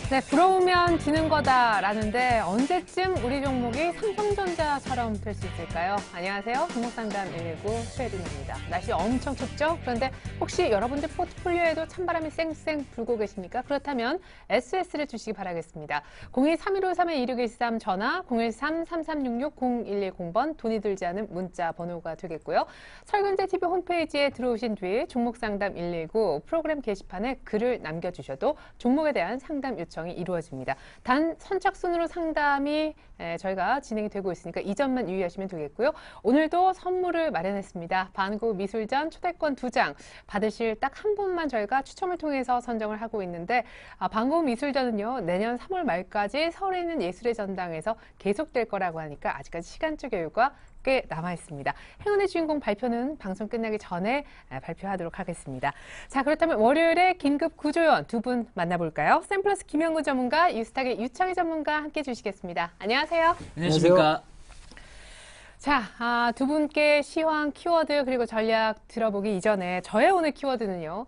네, 부러우면 지는 거다라는데 언제쯤 우리 종목이 삼성전자처럼 될 수 있을까요? 안녕하세요. 종목상담 119 최혜린입니다. 날씨 엄청 춥죠? 그런데 혹시 여러분들 포트폴리오에도 찬바람이 쌩쌩 불고 계십니까? 그렇다면 SS를 주시기 바라겠습니다. 02-3153-2613 전화 013-3366-0110번 돈이 들지 않은 문자 번호가 되겠고요. 설근제TV 홈페이지에 들어오신 뒤 종목상담 119 프로그램 게시판에 글을 남겨주셔도 종목에 대한 상담 요청이 이루어집니다. 단 선착순으로 상담이 저희가 진행이 되고 있으니까 이 점만 유의하시면 되겠고요. 오늘도 선물을 마련했습니다. 반고 미술전 초대권 2장 받으실 딱 한 분만 저희가 추첨을 통해서 선정을 하고 있는데 반고 미술전은요 내년 3월 말까지 서울에 있는 예술의 전당에서 계속될 거라고 하니까 아직까지 시간적 여유가 꽤 남아 있습니다. 행운의 주인공 발표는 방송 끝나기 전에 발표하도록 하겠습니다. 자, 그렇다면 월요일에 긴급 구조연 두 분 만나볼까요? 샘플러스 김영구 전문가, 유스탁의 유창희 전문가 함께 해주시겠습니다. 안녕하세요. 안녕하십니까. 자, 두 분께 시황, 키워드 그리고 전략 들어보기 이전에 저의 오늘 키워드는요.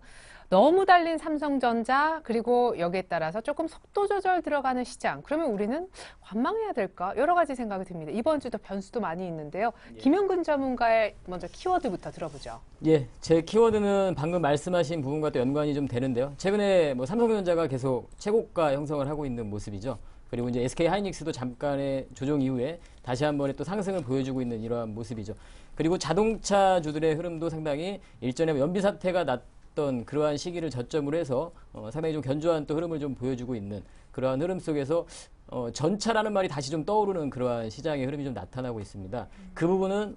너무 달린 삼성전자 그리고 여기에 따라서 조금 속도 조절 들어가는 시장. 그러면 우리는 관망해야 될까? 여러 가지 생각이 듭니다. 이번 주도 변수도 많이 있는데요. 김영근 전문가의 먼저 키워드부터 들어보죠. 예, 제 키워드는 방금 말씀하신 부분과 또 연관이 좀 되는데요. 최근에 뭐 삼성전자가 계속 최고가 형성을 하고 있는 모습이죠. 그리고 이제 SK 하이닉스도 잠깐의 조정 이후에 다시 한 번에 또 상승을 보여주고 있는 이러한 모습이죠. 그리고 자동차주들의 흐름도 상당히 일전에 연비 사태가 났던 그러한 시기를 저점으로 해서 상당히 좀 견조한 또 흐름을 좀 보여주고 있는 그러한 흐름 속에서 전차라는 말이 다시 좀 떠오르는 그러한 시장의 흐름이 좀 나타나고 있습니다. 그 부분은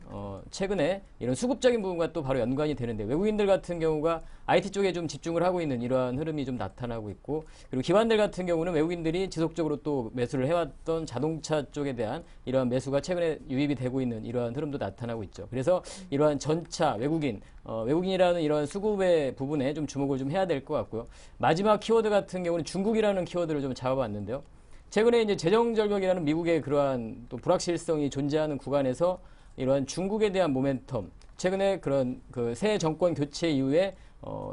최근에 이런 수급적인 부분과 또 바로 연관이 되는데 외국인들 같은 경우가 IT 쪽에 좀 집중을 하고 있는 이러한 흐름이 좀 나타나고 있고 그리고 기관들 같은 경우는 외국인들이 지속적으로 또 매수를 해왔던 자동차 쪽에 대한 이러한 매수가 최근에 유입이 되고 있는 이러한 흐름도 나타나고 있죠. 그래서 이러한 전차 외국인이라는 이러한 수급의 부분에 좀 주목을 좀 해야 될 것 같고요. 마지막 키워드 같은 경우는 중국이라는 키워드를 좀 잡아봤는데요. 최근에 이제 재정절벽이라는 미국의 그러한 또 불확실성이 존재하는 구간에서 이러한 중국에 대한 모멘텀, 최근에 그런 그 새 정권 교체 이후에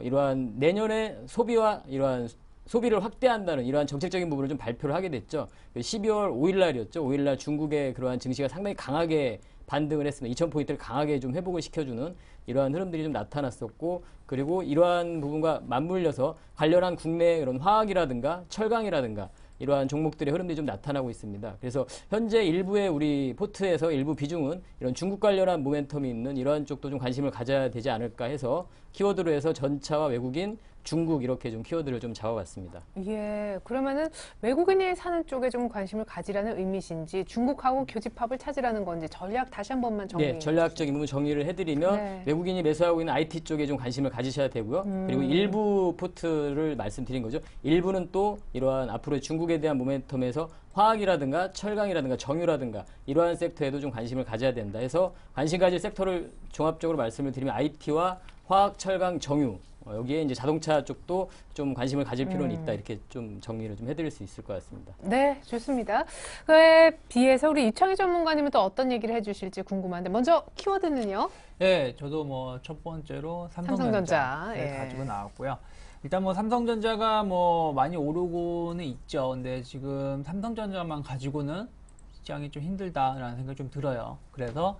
이러한 내년에 소비와 이러한 소비를 확대한다는 이러한 정책적인 부분을 좀 발표를 하게 됐죠. 12월 5일 날이었죠. 5일 날 중국의 그러한 증시가 상당히 강하게 반등을 했습니다. 2000포인트를 강하게 좀 회복을 시켜주는 이러한 흐름들이 좀 나타났었고 그리고 이러한 부분과 맞물려서 관련한 국내 이런 화학이라든가 철강이라든가 이러한 종목들의 흐름들이 좀 나타나고 있습니다. 그래서 현재 일부의 우리 포트에서 일부 비중은 이런 중국 관련한 모멘텀이 있는 이러한 쪽도 좀 관심을 가져야 되지 않을까 해서 키워드로 해서 전차와 외국인, 중국 이렇게 좀 키워드를 좀 잡아봤습니다. 예, 그러면은 외국인이 사는 쪽에 좀 관심을 가지라는 의미신지 중국하고 교집합을 찾으라는 건지 전략 다시 한 번만 정리해 네, 전략적인 부분 정리를 해드리면 네. 외국인이 매수하고 있는 IT 쪽에 좀 관심을 가지셔야 되고요. 그리고 일부 포트를 말씀드린 거죠. 일부는 또 이러한 앞으로의 중국에 대한 모멘텀에서 화학이라든가 철강이라든가 정유라든가 이러한 섹터에도 좀 관심을 가져야 된다 해서 관심 가질 섹터를 종합적으로 말씀을 드리면 IT와 화학, 철강, 정유 여기에 이제 자동차 쪽도 좀 관심을 가질 필요는 있다 이렇게 좀 정리를 좀 해드릴 수 있을 것 같습니다. 네, 좋습니다. 그에 비해서 우리 유창희 전문가님은 또 어떤 얘기를 해주실지 궁금한데 먼저 키워드는요? 네, 저도 뭐 첫 번째로 삼성전자 예. 가지고 나왔고요. 일단 뭐 삼성전자가 뭐 많이 오르고는 있죠. 근데 지금 삼성전자만 가지고는 시장이 좀 힘들다라는 생각이 좀 들어요. 그래서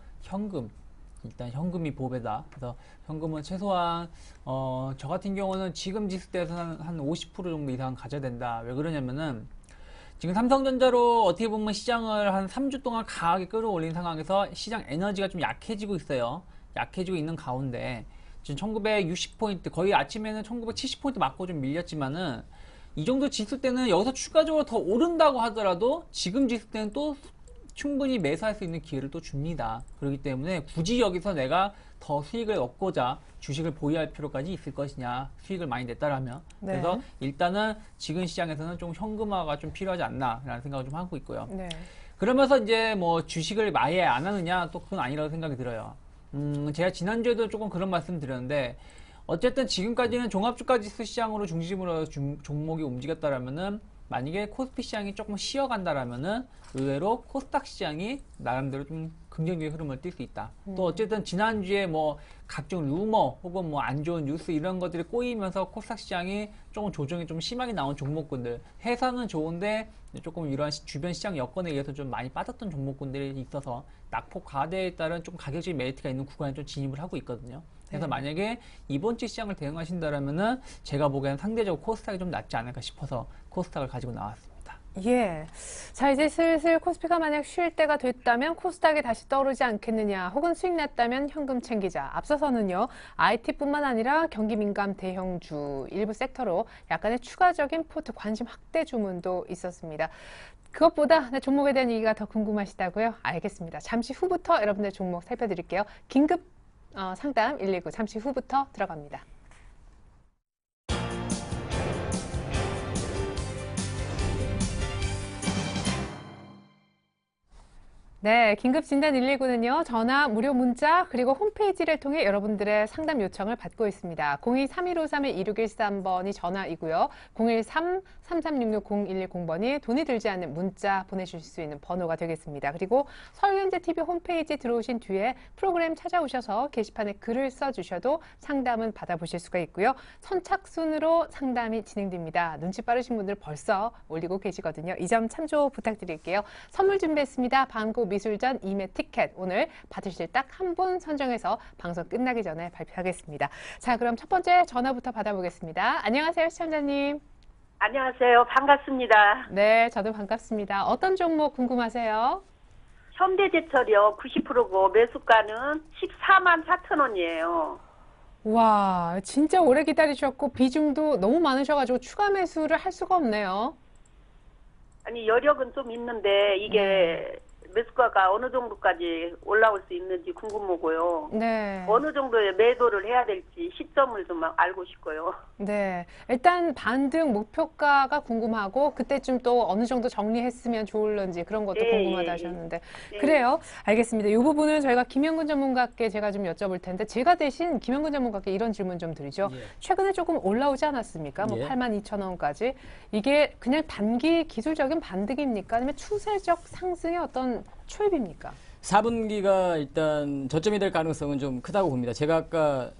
일단 현금이 보배다. 그래서 현금은 최소한 저 같은 경우는 지금 지수대에서 한 50% 정도 이상 가져야 된다. 왜 그러냐면은 지금 삼성전자로 어떻게 보면 시장을 한 3주 동안 강하게 끌어올린 상황에서 시장 에너지가 좀 약해지고 있어요. 약해지고 있는 가운데 지금 1960포인트 거의 아침에는 1970포인트 맞고 좀 밀렸지만은 이 정도 지수 때는 여기서 추가적으로 더 오른다고 하더라도 지금 지수 때는 또 충분히 매수할 수 있는 기회를 또 줍니다. 그렇기 때문에 굳이 여기서 내가 더 수익을 얻고자 주식을 보유할 필요까지 있을 것이냐, 수익을 많이 냈다라면. 네. 그래서 일단은 지금 시장에서는 좀 현금화가 좀 필요하지 않나라는 생각을 좀 하고 있고요. 네. 그러면서 이제 뭐 주식을 아예 안 하느냐, 또 그건 아니라고 생각이 들어요. 제가 지난주에도 조금 그런 말씀 드렸는데 어쨌든 지금까지는 종합주가지수 시장으로 중심으로 종목이 움직였다라면은 만약에 코스피 시장이 조금 쉬어간다라면은 의외로 코스닥 시장이 나름대로 좀 긍정적인 흐름을 띌 수 있다. 또 어쨌든 지난주에 뭐 각종 루머 혹은 뭐 안 좋은 뉴스 이런 것들이 꼬이면서 코스닥 시장이 조금 조정이 좀 심하게 나온 종목군들, 해상은 좋은데 조금 이러한 주변 시장 여건에 의해서 좀 많이 빠졌던 종목군들이 있어서 낙폭 과대에 따른 좀 가격적인 메리트가 있는 구간에 좀 진입을 하고 있거든요. 그래서 만약에 이번 주 시장을 대응하신다라면은 제가 보기에는 상대적으로 코스닥이 좀 낫지 않을까 싶어서 코스닥을 가지고 나왔습니다. 예. 자, 이제 슬슬 코스피가 만약 쉴 때가 됐다면 코스닥이 다시 떠오르지 않겠느냐, 혹은 수익 났다면 현금 챙기자. 앞서서는요, IT뿐만 아니라 경기 민감 대형주 일부 섹터로 약간의 추가적인 포트 관심 확대 주문도 있었습니다. 그것보다 종목에 대한 얘기가 더 궁금하시다고요? 알겠습니다. 잠시 후부터 여러분들 종목 살펴드릴게요. 긴급 상담 119 잠시 후부터 들어갑니다. 네, 긴급진단 119는요, 전화, 무료 문자, 그리고 홈페이지를 통해 여러분들의 상담 요청을 받고 있습니다. 02-3253-2613번이 전화이고요. 013-3366-0110번이 돈이 들지 않는 문자 보내주실 수 있는 번호가 되겠습니다. 그리고 설경제TV 홈페이지 들어오신 뒤에 프로그램 찾아오셔서 게시판에 글을 써주셔도 상담은 받아보실 수가 있고요. 선착순으로 상담이 진행됩니다. 눈치 빠르신 분들 벌써 올리고 계시거든요. 이 점 참조 부탁드릴게요. 선물 준비했습니다. 방구 미술전 2매 티켓 오늘 받으실 딱 한 분 선정해서 방송 끝나기 전에 발표하겠습니다. 자, 그럼 첫 번째 전화부터 받아보겠습니다. 안녕하세요, 시청자님. 안녕하세요. 반갑습니다. 네, 저도 반갑습니다. 어떤 종목 궁금하세요? 현대제철이요. 90%고 매수가는 14만 4천 원이에요. 와, 진짜 오래 기다리셨고 비중도 너무 많으셔가지고 추가 매수를 할 수가 없네요. 아니 여력은 좀 있는데 이게 매수가가 어느 정도까지 올라올 수 있는지 궁금하고요. 네. 어느 정도의 매도를 해야 될지 시점을 좀 알고 싶고요. 네. 일단 반등 목표가가 궁금하고 그때쯤 또 어느 정도 정리했으면 좋을런지 그런 것도 예, 궁금하다 예, 하셨는데. 예. 그래요. 알겠습니다. 이 부분은 저희가 김영근 전문가께 제가 좀 여쭤볼 텐데 제가 대신 김영근 전문가께 이런 질문 좀 드리죠. 예. 최근에 조금 올라오지 않았습니까? 뭐 예. 82,000원까지. 이게 그냥 단기 기술적인 반등입니까? 아니면 추세적 상승의 어떤 초입입니까? 4분기가 일단 저점이 될 가능성은 좀 크다고 봅니다. 제가 아까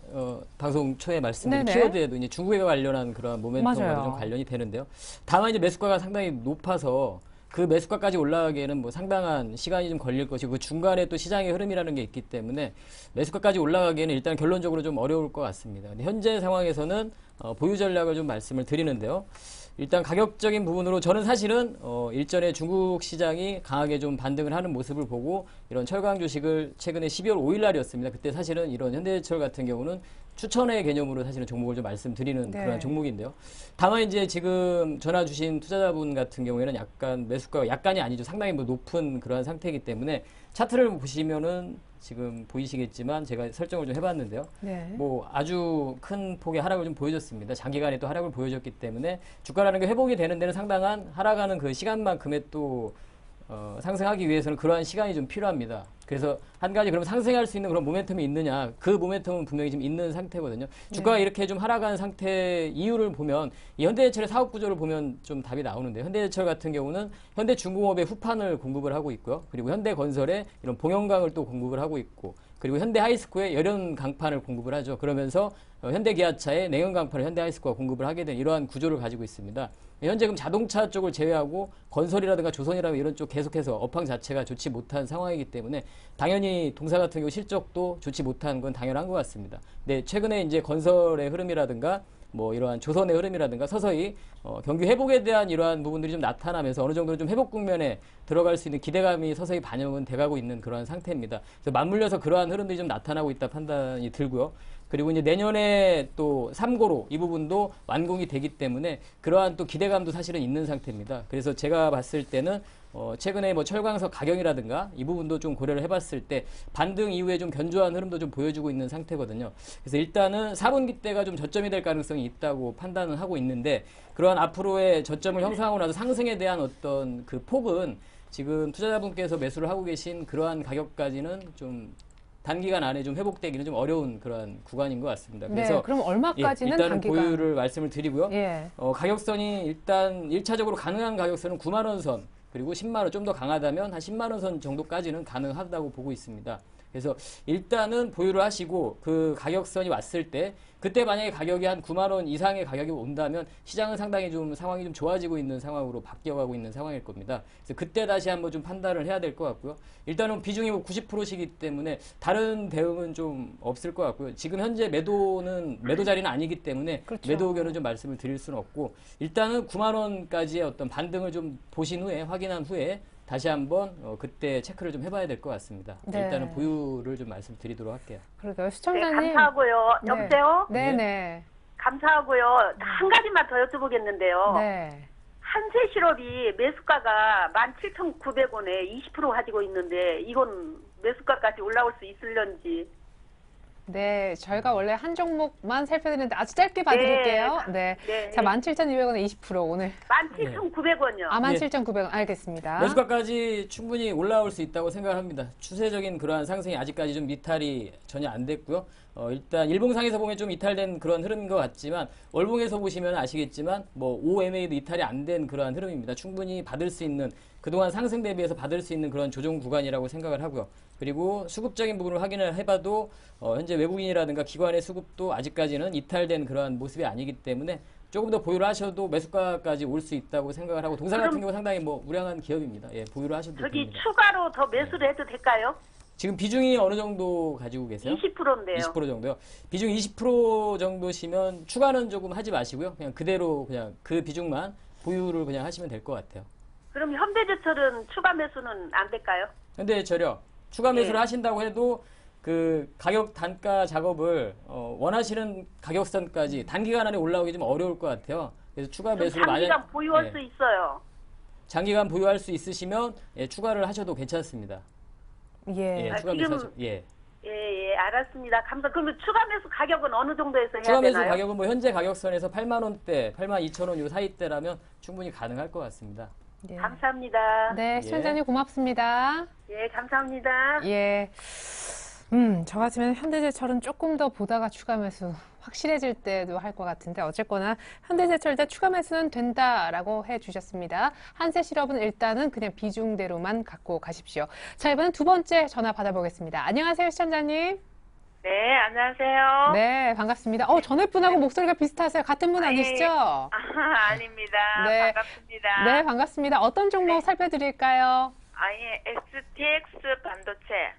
방송 초에 말씀드린 네네. 키워드에도 이제 중국에 관련한 그런 모멘텀과도 맞아요. 좀 관련이 되는데요. 다만 이제 매수가가 상당히 높아서 그 매수가까지 올라가기에는 뭐 상당한 시간이 좀 걸릴 것이고 그 중간에 또 시장의 흐름이라는 게 있기 때문에 매수가까지 올라가기에는 일단 결론적으로 좀 어려울 것 같습니다. 근데 현재 상황에서는 보유 전략을 좀 말씀을 드리는데요. 일단 가격적인 부분으로 저는 사실은 일전에 중국 시장이 강하게 좀 반등을 하는 모습을 보고 이런 철강 주식을 최근에 12월 5일 날이었습니다. 그때 사실은 이런 현대제철 같은 경우는 추천의 개념으로 사실은 종목을 좀 말씀드리는 네. 그런 종목인데요. 다만 이제 지금 전화 주신 투자자분 같은 경우에는 약간 매수가가 약간이 아니죠. 상당히 뭐 높은 그러한 상태이기 때문에 차트를 보시면은 지금 보이시겠지만 제가 설정을 좀 해봤는데요. 네. 뭐 아주 큰 폭의 하락을 좀 보여줬습니다. 장기간에 또 하락을 보여줬기 때문에 주가라는 게 회복이 되는 데는 상당한 하락하는 그 시간만큼의 또 상승하기 위해서는 그러한 시간이 좀 필요합니다. 그래서 한 가지 그럼 상승할 수 있는 그런 모멘텀이 있느냐? 그 모멘텀은 분명히 지금 있는 상태거든요. 주가가 네. 이렇게 좀 하락한 상태 이유를 보면 이 현대제철의 사업 구조를 보면 좀 답이 나오는데 현대제철 같은 경우는 현대중공업의 후판을 공급을 하고 있고요. 그리고 현대건설에 이런 봉연강을 또 공급을 하고 있고 그리고 현대하이스코에 열연 강판을 공급을 하죠. 그러면서 현대기아차에 냉연 강판을 현대하이스코가 공급을 하게 된 이러한 구조를 가지고 있습니다. 현재 그럼 자동차 쪽을 제외하고 건설이라든가 조선이라든가 이런 쪽 계속해서 업황 자체가 좋지 못한 상황이기 때문에 당연히 동사 같은 경우 실적도 좋지 못한 건 당연한 것 같습니다. 근데 최근에 이제 건설의 흐름이라든가 뭐 이러한 조선의 흐름이라든가 서서히 경기 회복에 대한 이러한 부분들이 좀 나타나면서 어느 정도 좀 회복 국면에 들어갈 수 있는 기대감이 서서히 반영은 돼가고 있는 그러한 상태입니다. 그래서 맞물려서 그러한 흐름들이 좀 나타나고 있다 판단이 들고요. 그리고 이제 내년에 또 3고로 이 부분도 완공이 되기 때문에 그러한 또 기대감도 사실은 있는 상태입니다. 그래서 제가 봤을 때는 최근에 뭐 철강석 가격이라든가 이 부분도 좀 고려를 해봤을 때 반등 이후에 좀 견조한 흐름도 좀 보여주고 있는 상태거든요. 그래서 일단은 4분기 때가 좀 저점이 될 가능성이 있다고 판단을 하고 있는데 그러한 앞으로의 저점을 형성하고 나서 상승에 대한 어떤 그 폭은 지금 투자자분께서 매수를 하고 계신 그러한 가격까지는 좀 단기간 안에 좀 회복되기는 좀 어려운 그런 구간인 것 같습니다. 그래서 네, 그럼 얼마까지는 일단은 단기간? 보유를 말씀을 드리고요. 예. 가격선이 일단 1차적으로 가능한 가격선은 9만 원 선, 그리고 10만 원 좀 더 강하다면 한 10만 원 선 정도까지는 가능하다고 보고 있습니다. 그래서 일단은 보유를 하시고 그 가격선이 왔을 때 그때 만약에 가격이 한 9만 원 이상의 가격이 온다면 시장은 상당히 좀 상황이 좀 좋아지고 있는 상황으로 바뀌어가고 있는 상황일 겁니다. 그래서 그때 다시 한번 좀 판단을 해야 될 것 같고요. 일단은 비중이 90%시기 때문에 다른 대응은 좀 없을 것 같고요. 지금 현재 매도 자리는 아니기 때문에 그렇죠. 매도 의견은 좀 말씀을 드릴 수는 없고 일단은 9만 원까지의 어떤 반등을 좀 보신 후에 확인한 후에 다시 한번 그때 체크를 좀 해봐야 될 것 같습니다. 네. 일단은 보유를 좀 말씀드리도록 할게요. 그러게요. 네, 시청자님. 감사하고요. 네. 여보세요? 네네. 감사하고요. 한 가지만 더 여쭤보겠는데요. 네. 한세 시럽이 매수가가 17,900원에 20% 가지고 있는데 이건 매수가까지 올라올 수 있을런지. 네, 저희가 원래 한 종목만 살펴드리는데 아주 짧게 봐드릴게요. 네. 네. 자, 17,200원에 20% 오늘. 17,900원이요. 아, 예. 17,900원. 알겠습니다. 매수가까지 충분히 올라올 수 있다고 생각합니다. 추세적인 그러한 상승이 아직까지 좀 이탈이 전혀 안 됐고요. 일단 일봉상에서 보면 좀 이탈된 그런 흐름인 것 같지만 월봉에서 보시면 아시겠지만 뭐 OMA도 이탈이 안 된 그러한 흐름입니다. 충분히 받을 수 있는 그동안 상승 대비해서 받을 수 있는 그런 조정 구간이라고 생각을 하고요. 그리고 수급적인 부분을 확인을 해봐도 현재 외국인이라든가 기관의 수급도 아직까지는 이탈된 그러한 모습이 아니기 때문에 조금 더 보유를 하셔도 매수가까지 올 수 있다고 생각을 하고 동산 같은 경우 상당히 뭐 우량한 기업입니다. 예, 보유를 하셔도 저기 됩니다. 추가로 더 매수를 해도 될까요? 지금 비중이 어느 정도 가지고 계세요? 20%인데요. 20% 정도요. 비중 20% 정도시면 추가는 조금 하지 마시고요. 그냥 그대로 그냥 그 비중만 보유를 그냥 하시면 될 것 같아요. 그럼 현대제철은 추가 매수는 안 될까요? 근데 추가 매수를 네. 하신다고 해도 그 가격 단가 작업을 원하시는 가격선까지 단기간 안에 올라오기 좀 어려울 것 같아요. 그래서 추가 좀 매수를 장기간 보유할 예, 수 있어요. 장기간 보유할 수 있으시면 예, 추가를 하셔도 괜찮습니다. 예. 예, 아, 추가 지금- 매수 하셔. 예. 예, 알았습니다. 그러면 추가 매수 가격은 어느 정도에서 해야 추가 매수 되나요? 가격은 뭐 현재 가격선에서 8만 원대, 8만 2천 원 요 사이대라면 충분히 가능할 것 같습니다. 예. 감사합니다. 네, 시청자님 고맙습니다. 예, 감사합니다. 예. 저 같으면 현대제철은 조금 더 보다가 추가 매수 확실해질 때도 할 것 같은데 어쨌거나 현대제철 때 추가 매수는 된다라고 해주셨습니다. 한세실업은 일단은 그냥 비중대로만 갖고 가십시오. 자, 이번엔 두 번째 전화 받아보겠습니다. 안녕하세요, 시청자님. 네, 안녕하세요. 네, 반갑습니다. 전에 분하고 목소리가 비슷하세요. 같은 분 아니시죠? 아, 아닙니다. 네. 반갑습니다. 네, 반갑습니다. 어떤 종목 살펴드릴까요? 아예 STX 반도체.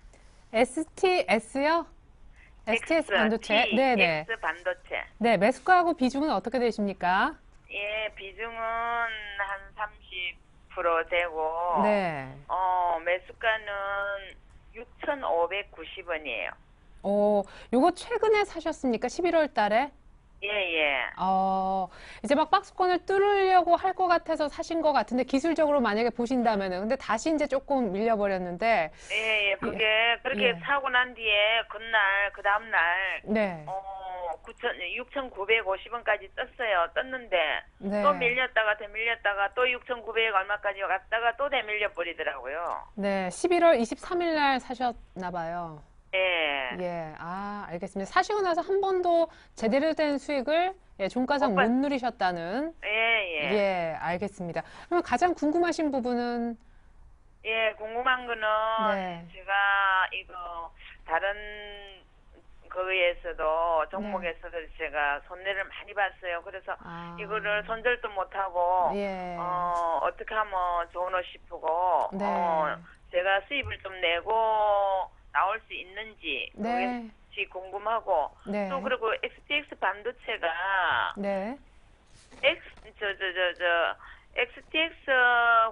STS요? STS 반도체. 네네. X 반도체. 네, 매수가하고 비중은 어떻게 되십니까? 예, 비중은 한 30% 되고, 네. 매수가는 6,590원이에요. 요거 최근에 사셨습니까? 11월 달에? 예, 예. 이제 막 박스권을 뚫으려고 할 것 같아서 사신 것 같은데 기술적으로 만약에 보신다면은 근데 다시 이제 조금 밀려버렸는데 예, 예. 그게 그렇게 예. 사고 난 뒤에 그 다음날, 네. 6,950원까지 떴어요. 떴는데, 네. 또 밀렸다가 되밀렸다가 또 6,900 얼마까지 갔다가 또 되밀려 버리더라고요. 네, 11월 23일 날 사셨나 봐요. 예. 예, 알겠습니다. 사시고 나서 한 번도 제대로 된 수익을 종가상 못 누리셨다는. 예, 예. 예, 알겠습니다. 그러면 가장 궁금하신 부분은 예, 궁금한 거는 네. 제가 이거 다른 거에서도 종목에서도 제가 손해를 많이 봤어요. 그래서 이거를 손절도 못 하고 예. 어떻게 하면 좋으나 싶고 네. 제가 수입을 좀 내고 나올 수 있는지 네. 그것이 궁금하고 네. 또 그리고 XTX 반도체가 네. XTX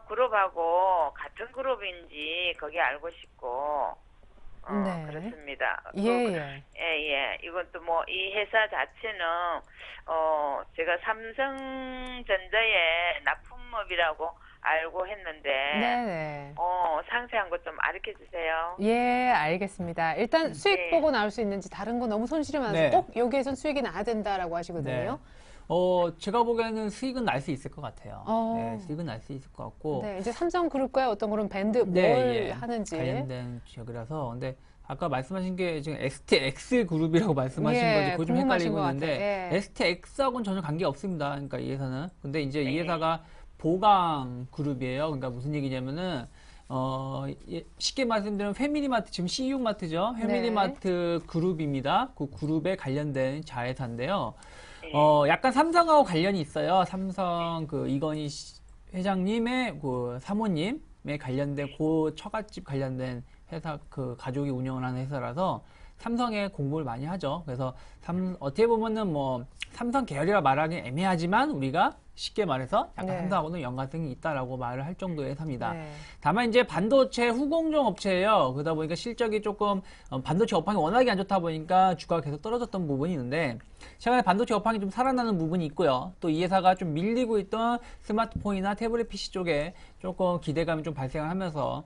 그룹하고 같은 그룹인지 그게 알고 싶고 네. 그렇습니다. 예. 예. 이건 또 뭐 이 회사 자체는 제가 삼성전자의 납품업이라고 알고 했는데 네. 상세한 것 좀 알려 주세요. 예, 알겠습니다. 일단 수익 네. 보고 나올 수 있는지 다른 거 너무 손실이 많아서 네. 꼭 여기에선 수익이 나야 된다라고 하시거든요. 제가 보기에는 수익은 날 수 있을 것 같아요. 어. 네, 수익은 날 수 있을 것 같고. 네, 이제 삼성그룹과의 어떤 그런 밴드 뭘 예. 하는지. 관련된 지역이라서. 근데 아까 말씀하신 게 지금 STX 그룹이라고 말씀하신 예, 거지. 그거 좀 궁금하신 헷갈리고 것 있는데 같아요. 예. STX하고는 전혀 관계 없습니다. 그러니까 이 회사는. 근데 이제 이 회사가 보강 그룹이에요. 그러니까 무슨 얘기냐면은 쉽게 말씀드리면 패밀리마트, 지금 CU마트죠. 패밀리마트 그룹입니다. 그 그룹에 관련된 자회사인데요. 약간 삼성하고 관련이 있어요. 삼성 그 이건희 회장님의 그 사모님에 관련된 그 처갓집 관련된 회사, 그 가족이 운영을 하는 회사라서 삼성에 공부를 많이 하죠. 그래서 어떻게 보면은 뭐 삼성 계열이라 말하기 애매하지만 우리가 쉽게 말해서 약간 네. 삼성하고는 연관성이 있다라고 말을 할 정도의 회사입니다. 네. 다만 이제 반도체 후공정 업체예요. 그러다 보니까 실적이 조금 반도체 업황이 워낙에 안 좋다 보니까 주가가 계속 떨어졌던 부분이 있는데 최근에 반도체 업황이 좀 살아나는 부분이 있고요. 또 이 회사가 좀 밀리고 있던 스마트폰이나 태블릿 PC 쪽에 조금 기대감이 좀 발생을 하면서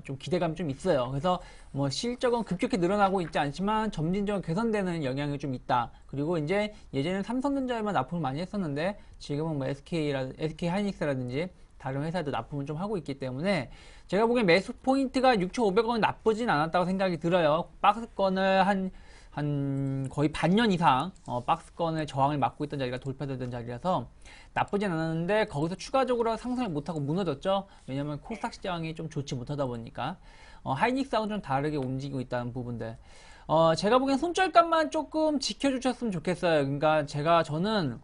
좀 기대감이 좀 있어요. 그래서 뭐 실적은 급격히 늘어나고 있지 않지만 점진적으로 개선되는 영향이 좀 있다. 그리고 이제 예전에는 삼성전자에만 납품을 많이 했었는데 지금은 뭐 SK 하이닉스라든지 다른 회사도 납품을 좀 하고 있기 때문에 제가 보기엔 매수 포인트가 6,500원 나쁘진 않았다고 생각이 들어요. 박스권을 한 거의 반년 이상 박스권의 저항을 막고 있던 자리가 돌파되던 자리라서 나쁘진 않았는데 거기서 추가적으로 상승을 못하고 무너졌죠. 왜냐하면 코스닥 시장이 좀 좋지 못하다 보니까 하이닉스하고는 좀 다르게 움직이고 있다는 부분들. 제가 보기엔 손절감만 조금 지켜주셨으면 좋겠어요. 그러니까 저는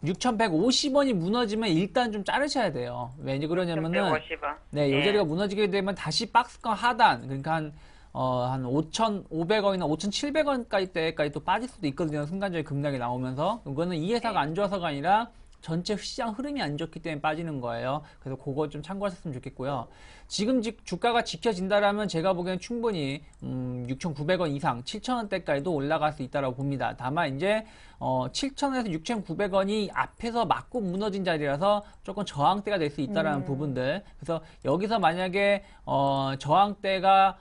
6,150원이 무너지면 일단 좀 자르셔야 돼요. 왜 그러냐면은 150원. 네, 이 네. 자리가 무너지게 되면 다시 박스권 하단, 그러니까 한 5,500원이나 5,700원까지 또 빠질 수도 있거든요. 순간적인 급락이 나오면서. 이거는 이 회사가 안 좋아서가 아니라 전체 시장 흐름이 안 좋기 때문에 빠지는 거예요. 그래서 그거 좀 참고하셨으면 좋겠고요. 지금 주가가 지켜진다라면 제가 보기엔 충분히 6,900원 이상, 7,000원대까지도 올라갈 수 있다고 봅니다. 다만 이제 7,000원에서 6,900원이 앞에서 맞고 무너진 자리라서 조금 저항대가 될 수 있다라는 부분들. 그래서 여기서 만약에 저항대가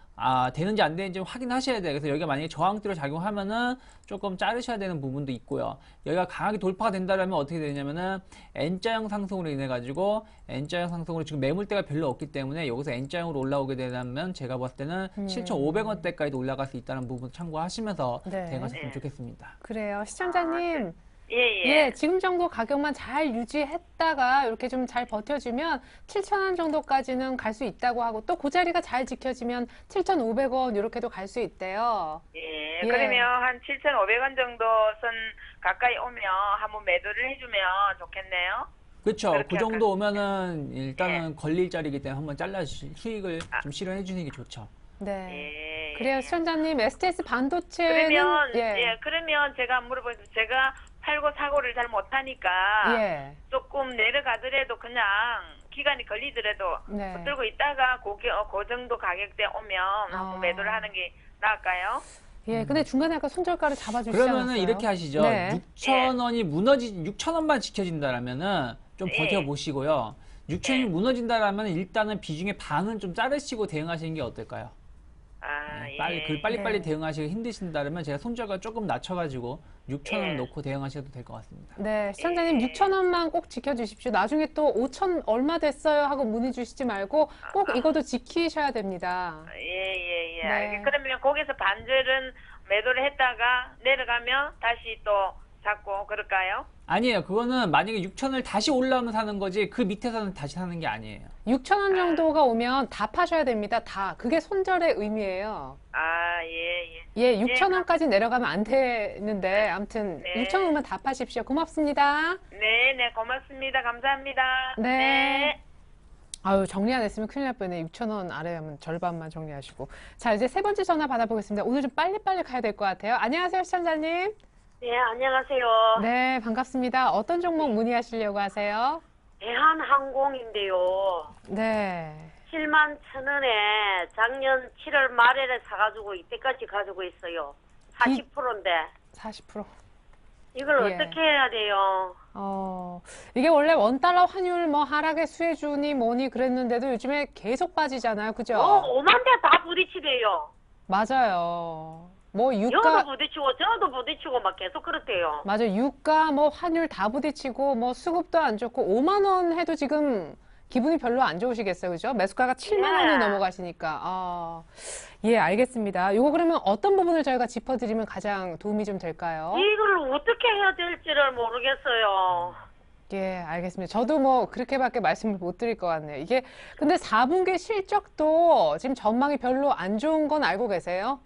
되는지 안 되는지 확인하셔야 돼요. 그래서 여기가 만약에 저항대로 작용하면은 조금 자르셔야 되는 부분도 있고요. 여기가 강하게 돌파가 된다면 어떻게 되냐면은 N자형 상승으로 인해 가지고 N자형 상승으로 지금 매물대가 별로 없기 때문에 여기서 N자형으로 올라오게 되면 제가 봤을 때는 7,500원대까지도 올라갈 수 있다는 부분 참고하시면서 네. 대응하셨으면 좋겠습니다. 그래요. 시청자님. 예. 지금 정도 가격만 잘 유지했다가 이렇게 좀 잘 버텨주면 7,000원 정도까지는 갈 수 있다고 하고 또 그 자리가 잘 지켜지면 7,500원 이렇게도 갈 수 있대요. 예. 예. 그러면 한 7,500원 정도 선 가까이 오면 한번 매도를 해주면 좋겠네요. 그렇죠. 그렇게 그 정도 오면은 일단은 예. 걸릴 자리이기 때문에 한번 수익을 좀 실현해 주는 게 좋죠. 네. 예. 그래요. 시청자님, STS 반도체는 그러면 제가 물어보겠습니다. 제가 팔고 사고를 잘 못하니까 예. 조금 내려가더라도 그냥 기간이 걸리더라도 네. 붙들고 있다가 그 정도 가격대 오면 한번 매도를 하는 게 나을까요? 예, 근데 중간에 아까 손절가를 잡아주시지 그러면은 않았어요? 이렇게 하시죠. 네. 6,000원이 6,000원만 지켜진다라면은 좀 예. 버텨보시고요. 6,000원이 예. 무너진다라면 일단은 비중의 반은 좀 자르시고 대응하시는 게 어떨까요? 예. 빨리빨리 네. 대응하시기 힘드신다면 제가 손절가 조금 낮춰가지고 6,000원 예. 놓고 대응하셔도 될 것 같습니다. 네, 시청자님 6,000원만 꼭 지켜주십시오. 나중에 또 5,000 얼마 됐어요 하고 문의 주시지 말고 꼭 이것도 지키셔야 됩니다. 예. 네. 그러면 거기서 반절은 매도를 했다가 내려가면 다시 또 잡고 그럴까요? 아니에요. 그거는 만약에 6,000원을 다시 올라오면 사는 거지 그 밑에서는 다시 사는 게 아니에요. 6,000원 정도가 오면 다 파셔야 됩니다. 다. 그게 손절의 의미예요. 예. 예, 6,000원까지 내려가면 안 되는데 아무튼 네. 6,000원만 다 파십시오. 고맙습니다. 네, 고맙습니다. 감사합니다. 네. 아유, 정리 안 했으면 큰일 날 뻔했네. 6,000원 아래 하면 절반만 정리하시고. 자, 이제 세 번째 전화 받아보겠습니다. 오늘 좀 빨리빨리 가야 될 것 같아요. 안녕하세요, 시청자님. 네, 안녕하세요. 네, 반갑습니다. 어떤 종목 문의하시려고 하세요? 대한항공인데요. 네. 7만 1,000원에 작년 7월 말에 사가지고 이때까지 가지고 있어요. 40%인데. 40%. 이걸 예. 어떻게 해야 돼요? 이게 원래 원달러 환율 뭐 하락의 수혜주니 뭐니 그랬는데도 요즘에 계속 빠지잖아요. 그죠? 5만 대 다 부딪히대요. 맞아요. 뭐 여도 유가, 부딪히고 저도 부딪히고 막 계속 그렇대요. 맞아. 유가, 뭐 환율 다 부딪히고 뭐 수급도 안 좋고 5만 원 해도 지금 기분이 별로 안 좋으시겠어요. 그죠? 매수가가 7만 원이 넘어가시니까. 예, 알겠습니다. 요거 그러면 어떤 부분을 저희가 짚어드리면 가장 도움이 좀 될까요? 이걸 어떻게 해야 될지를 모르겠어요. 예, 알겠습니다. 저도 뭐 그렇게밖에 말씀을 못 드릴 것 같네요. 이게 근데 4분기 실적도 지금 전망이 별로 안 좋은 건 알고 계세요?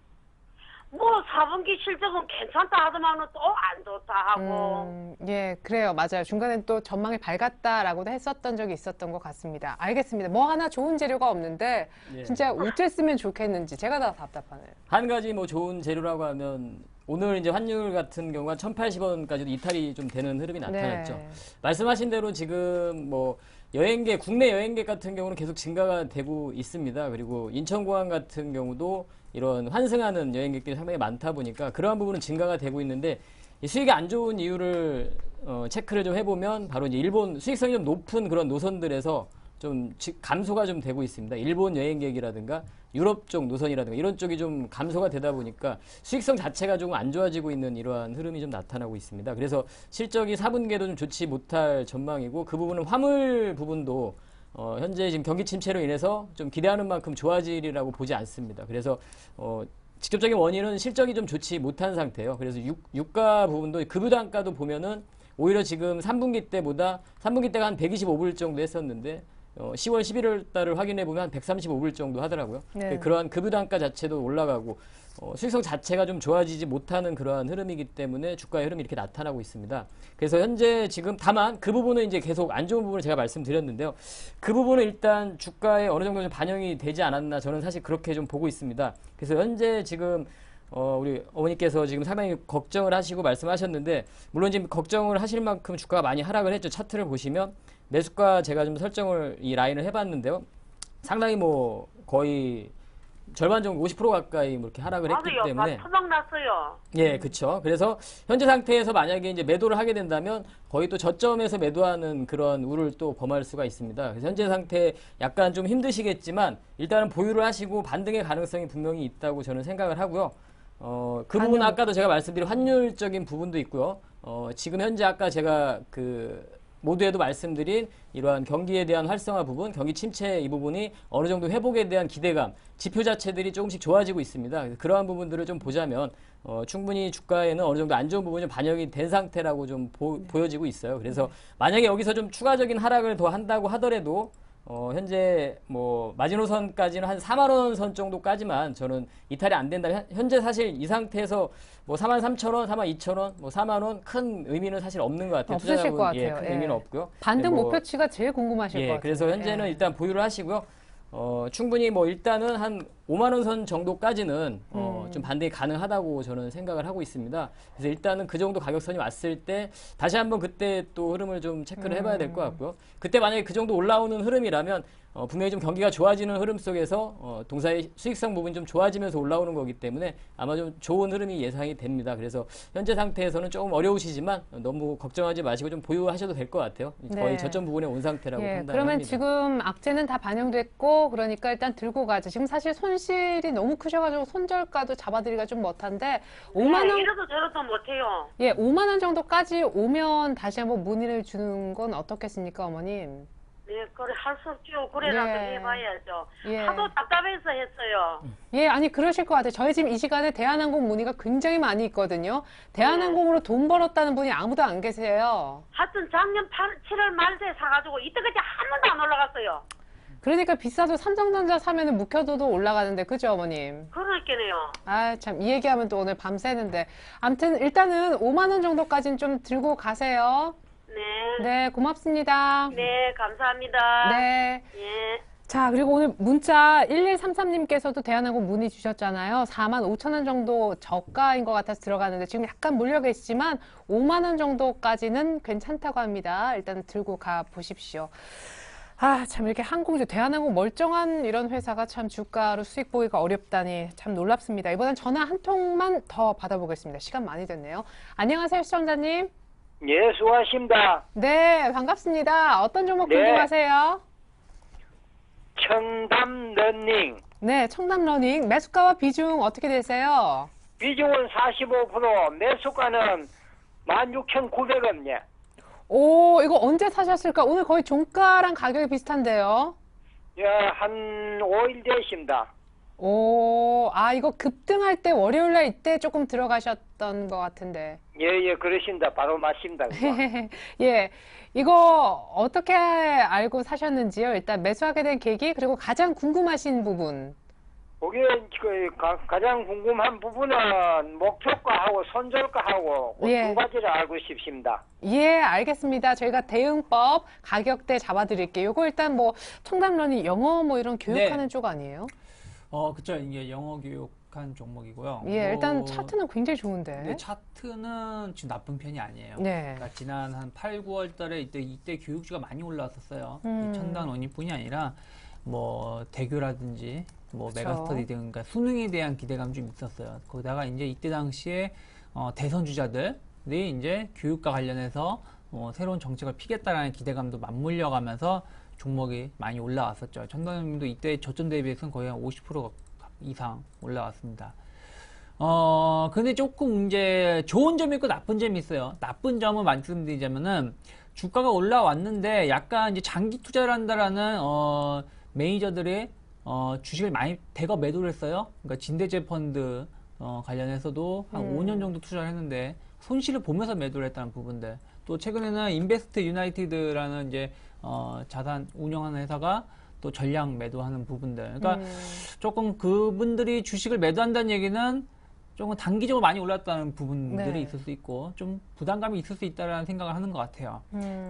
뭐 4분기 실적은 괜찮다 하더만은 또 안 좋다 하고. 예, 그래요. 맞아요. 중간엔 또 전망이 밝았다라고도 했었던 적이 있었던 것 같습니다. 알겠습니다. 뭐 하나 좋은 재료가 없는데 예. 진짜 어땠으면 좋겠는지 제가 다 답답하네요. 한 가지 뭐 좋은 재료라고 하면 오늘 이제 환율 같은 경우가 1,080원까지도 이탈이 좀 되는 흐름이 나타났죠. 네. 말씀하신 대로 지금 뭐 여행객, 국내 여행객 같은 경우는 계속 증가가 되고 있습니다. 그리고 인천공항 같은 경우도 이런 환승하는 여행객들이 상당히 많다 보니까 그러한 부분은 증가가 되고 있는데 이 수익이 안 좋은 이유를 체크를 좀 해보면 바로 이제 일본 수익성이 좀 높은 그런 노선들에서 좀 감소가 좀 되고 있습니다. 일본 여행객이라든가 유럽 쪽 노선이라든가 이런 쪽이 좀 감소가 되다 보니까 수익성 자체가 조금 안 좋아지고 있는 이러한 흐름이 좀 나타나고 있습니다. 그래서 실적이 4분기에도 좀 좋지 못할 전망이고 그 부분은 화물 부분도 현재 지금 경기 침체로 인해서 좀 기대하는 만큼 좋아지리라고 보지 않습니다. 그래서 직접적인 원인은 실적이 좀 좋지 못한 상태예요. 그래서 유가 부분도 급유 단가도 보면은 오히려 지금 3분기 때보다 3분기 때가 한 125불 정도 했었는데 10월 11월 달을 확인해 보면 한 135불 정도 하더라고요. 네. 그러한 급유 단가 자체도 올라가고 수익성 자체가 좀 좋아지지 못하는 그러한 흐름이기 때문에 주가의 흐름이 이렇게 나타나고 있습니다. 그래서 현재 지금 다만 그 부분은 이제 계속 안 좋은 부분을 제가 말씀드렸는데요. 그 부분은 일단 주가에 어느 정도 좀 반영이 되지 않았나 저는 사실 그렇게 좀 보고 있습니다. 그래서 현재 지금 우리 어머니께서 지금 상당히 걱정을 하시고 말씀하셨는데 물론 지금 걱정을 하실 만큼 주가가 많이 하락을 했죠. 차트를 보시면 매수가 제가 좀 설정을 이 라인을 해봤는데요. 상당히 뭐 거의 절반 정도 50% 가까이 뭐 이렇게 하락을 했기 맞아요. 때문에 토막 났어요. 예, 그렇죠. 그래서 현재 상태에서 만약에 이제 매도를 하게 된다면 거의 또 저점에서 매도하는 그런 우를 또 범할 수가 있습니다. 그래서 현재 상태 약간 좀 힘드시겠지만 일단은 보유를 하시고 반등의 가능성이 분명히 있다고 저는 생각을 하고요. 그 부분은 아까도 제가 말씀드린 환율적인 부분도 있고요. 지금 현재 아까 제가 모두에도 말씀드린 이러한 경기에 대한 활성화 부분, 경기 침체 이 부분이 어느 정도 회복에 대한 기대감, 지표 자체들이 조금씩 좋아지고 있습니다. 그러한 부분들을 좀 보자면 충분히 주가에는 어느 정도 안 좋은 부분이 좀 반영이 된 상태라고 좀 보여지고 있어요. 그래서 만약에 여기서 좀 추가적인 하락을 더 한다고 하더라도 현재 뭐 마지노선까지는 한 4만 원 선 정도까지만 저는 이탈이 안 된다. 현재 사실 이 상태에서 뭐 43,000원, 42,000원, 뭐 4만 원 큰 의미는 사실 없는 것 같아요. 없으실 것 같아요. 예, 큰 의미는 예. 없고요. 반등 뭐, 목표치가 제일 궁금하실 것 같아요. 그래서 현재는 예. 일단 보유를 하시고요. 충분히 뭐 일단은 한 5만 원 선 정도까지는 좀 반등이 가능하다고 저는 생각을 하고 있습니다. 그래서 일단은 그 정도 가격선이 왔을 때 다시 한번 그때 또 흐름을 좀 체크를 해봐야 될 것 같고요. 그때 만약에 그 정도 올라오는 흐름이라면 분명히 좀 경기가 좋아지는 흐름 속에서 동사의 수익성 부분이 좀 좋아지면서 올라오는 거기 때문에 아마 좀 좋은 흐름이 예상이 됩니다. 그래서 현재 상태에서는 조금 어려우시지만 너무 걱정하지 마시고 좀 보유하셔도 될 것 같아요. 거의 네. 저점 부분에 온 상태라고 예, 판단합니다. 그러면 지금 악재는 다 반영됐고 그러니까 일단 들고 가죠. 지금 사실 손실이 너무 크셔가지고 손절가도 잡아드리기가 좀 못한데 5만 원, 이래도 저래도 못해요. 예, 5만 원 정도까지 오면 다시 한번 문의를 주는 건 어떻겠습니까, 어머님? 네, 그래 할 수 없죠. 그래라도 예. 해봐야죠. 예. 하도 답답해서 했어요. 예, 아니 그러실 것 같아요. 저희 지금 이 시간에 대한항공 문의가 굉장히 많이 있거든요. 대한항공으로 돈 벌었다는 분이 아무도 안 계세요. 하여튼 작년 7월 말에 사가지고 이때까지 한 번도 안 올라갔어요. 그러니까 비싸도 삼성전자 사면은 묵혀둬도 올라가는데 그죠, 어머님? 그러니까요. 아, 참, 이 얘기하면 또 오늘 밤새는데. 아무튼 일단은 5만 원 정도까지는 좀 들고 가세요. 네. 네, 고맙습니다. 네, 감사합니다. 네. 예. 자, 그리고 오늘 문자 1133님께서도 대한항공 문의 주셨잖아요. 4만 5천 원 정도 저가인 것 같아서 들어가는데 지금 약간 몰려 계시지만 5만 원 정도까지는 괜찮다고 합니다. 일단 들고 가 보십시오. 아, 참 이렇게 항공주, 대한항공 멀쩡한 이런 회사가 참 주가로 수익 보기가 어렵다니 참 놀랍습니다. 이번엔 전화 한 통만 더 받아보겠습니다. 시간 많이 됐네요. 안녕하세요, 시청자님. 예, 수고하십니다. 네, 반갑습니다. 어떤 종목 네. 궁금하세요? 청담러닝. 네, 청담러닝. 매수가와 비중 어떻게 되세요? 비중은 45%, 매수가는 16,900원. 예. 오, 이거 언제 사셨을까? 오늘 거의 종가랑 가격이 비슷한데요. 예, 한 5일 됐습니다. 오, 아, 이거 급등할 때 월요일 날 이때 조금 들어가셨던 것 같은데. 예, 그러신다. 바로 맞습니다. 그거. 예, 이거 어떻게 알고 사셨는지요? 일단 매수하게 된 계기, 그리고 가장 궁금하신 부분. 그게 가장 궁금한 부분은 목표가하고 손절가하고 그 예. 두 가지를 알고 싶습니다. 예, 알겠습니다. 저희가 대응법, 가격대 잡아드릴게요. 요거 일단 뭐 청담런이 영어 뭐 이런 교육하는 네. 쪽 아니에요? 그쵸. 이게 영어 교육한 종목이고요. 예, 일단 뭐, 차트는 굉장히 좋은데. 근데 차트는 지금 나쁜 편이 아니에요. 네. 그러니까 지난 한 8, 9월 달에 이때 교육주가 많이 올라왔었어요. 음. 이 첨단 원위뿐이 아니라 뭐 대교라든지 뭐 그쵸. 메가스터디 등 그러니까 수능에 대한 기대감 좀 있었어요. 거기다가 이제 이때 당시에 대선 주자들이 이제 교육과 관련해서 새로운 정책을 피겠다라는 기대감도 맞물려 가면서 종목이 많이 올라왔었죠. 첨단원도 이때 저점 대비해서는 거의 한 50% 이상 올라왔습니다. 근데 조금 이제 좋은 점이 있고 나쁜 점이 있어요. 나쁜 점을 말씀드리자면은 주가가 올라왔는데 약간 이제 장기 투자를 한다라는 매니저들이 주식을 많이 대거 매도를 했어요. 그러니까 진대재 펀드 관련해서도 한 5년 정도 투자를 했는데 손실을 보면서 매도를 했다는 부분들. 또 최근에는 인베스트 유나이티드라는 이제 자산 운영하는 회사가 또 전량 매도하는 부분들. 그러니까 조금 그분들이 주식을 매도한다는 얘기는 조금 단기적으로 많이 올랐다는 부분들이 네. 있을 수 있고 좀 부담감이 있을 수 있다라는 생각을 하는 것 같아요.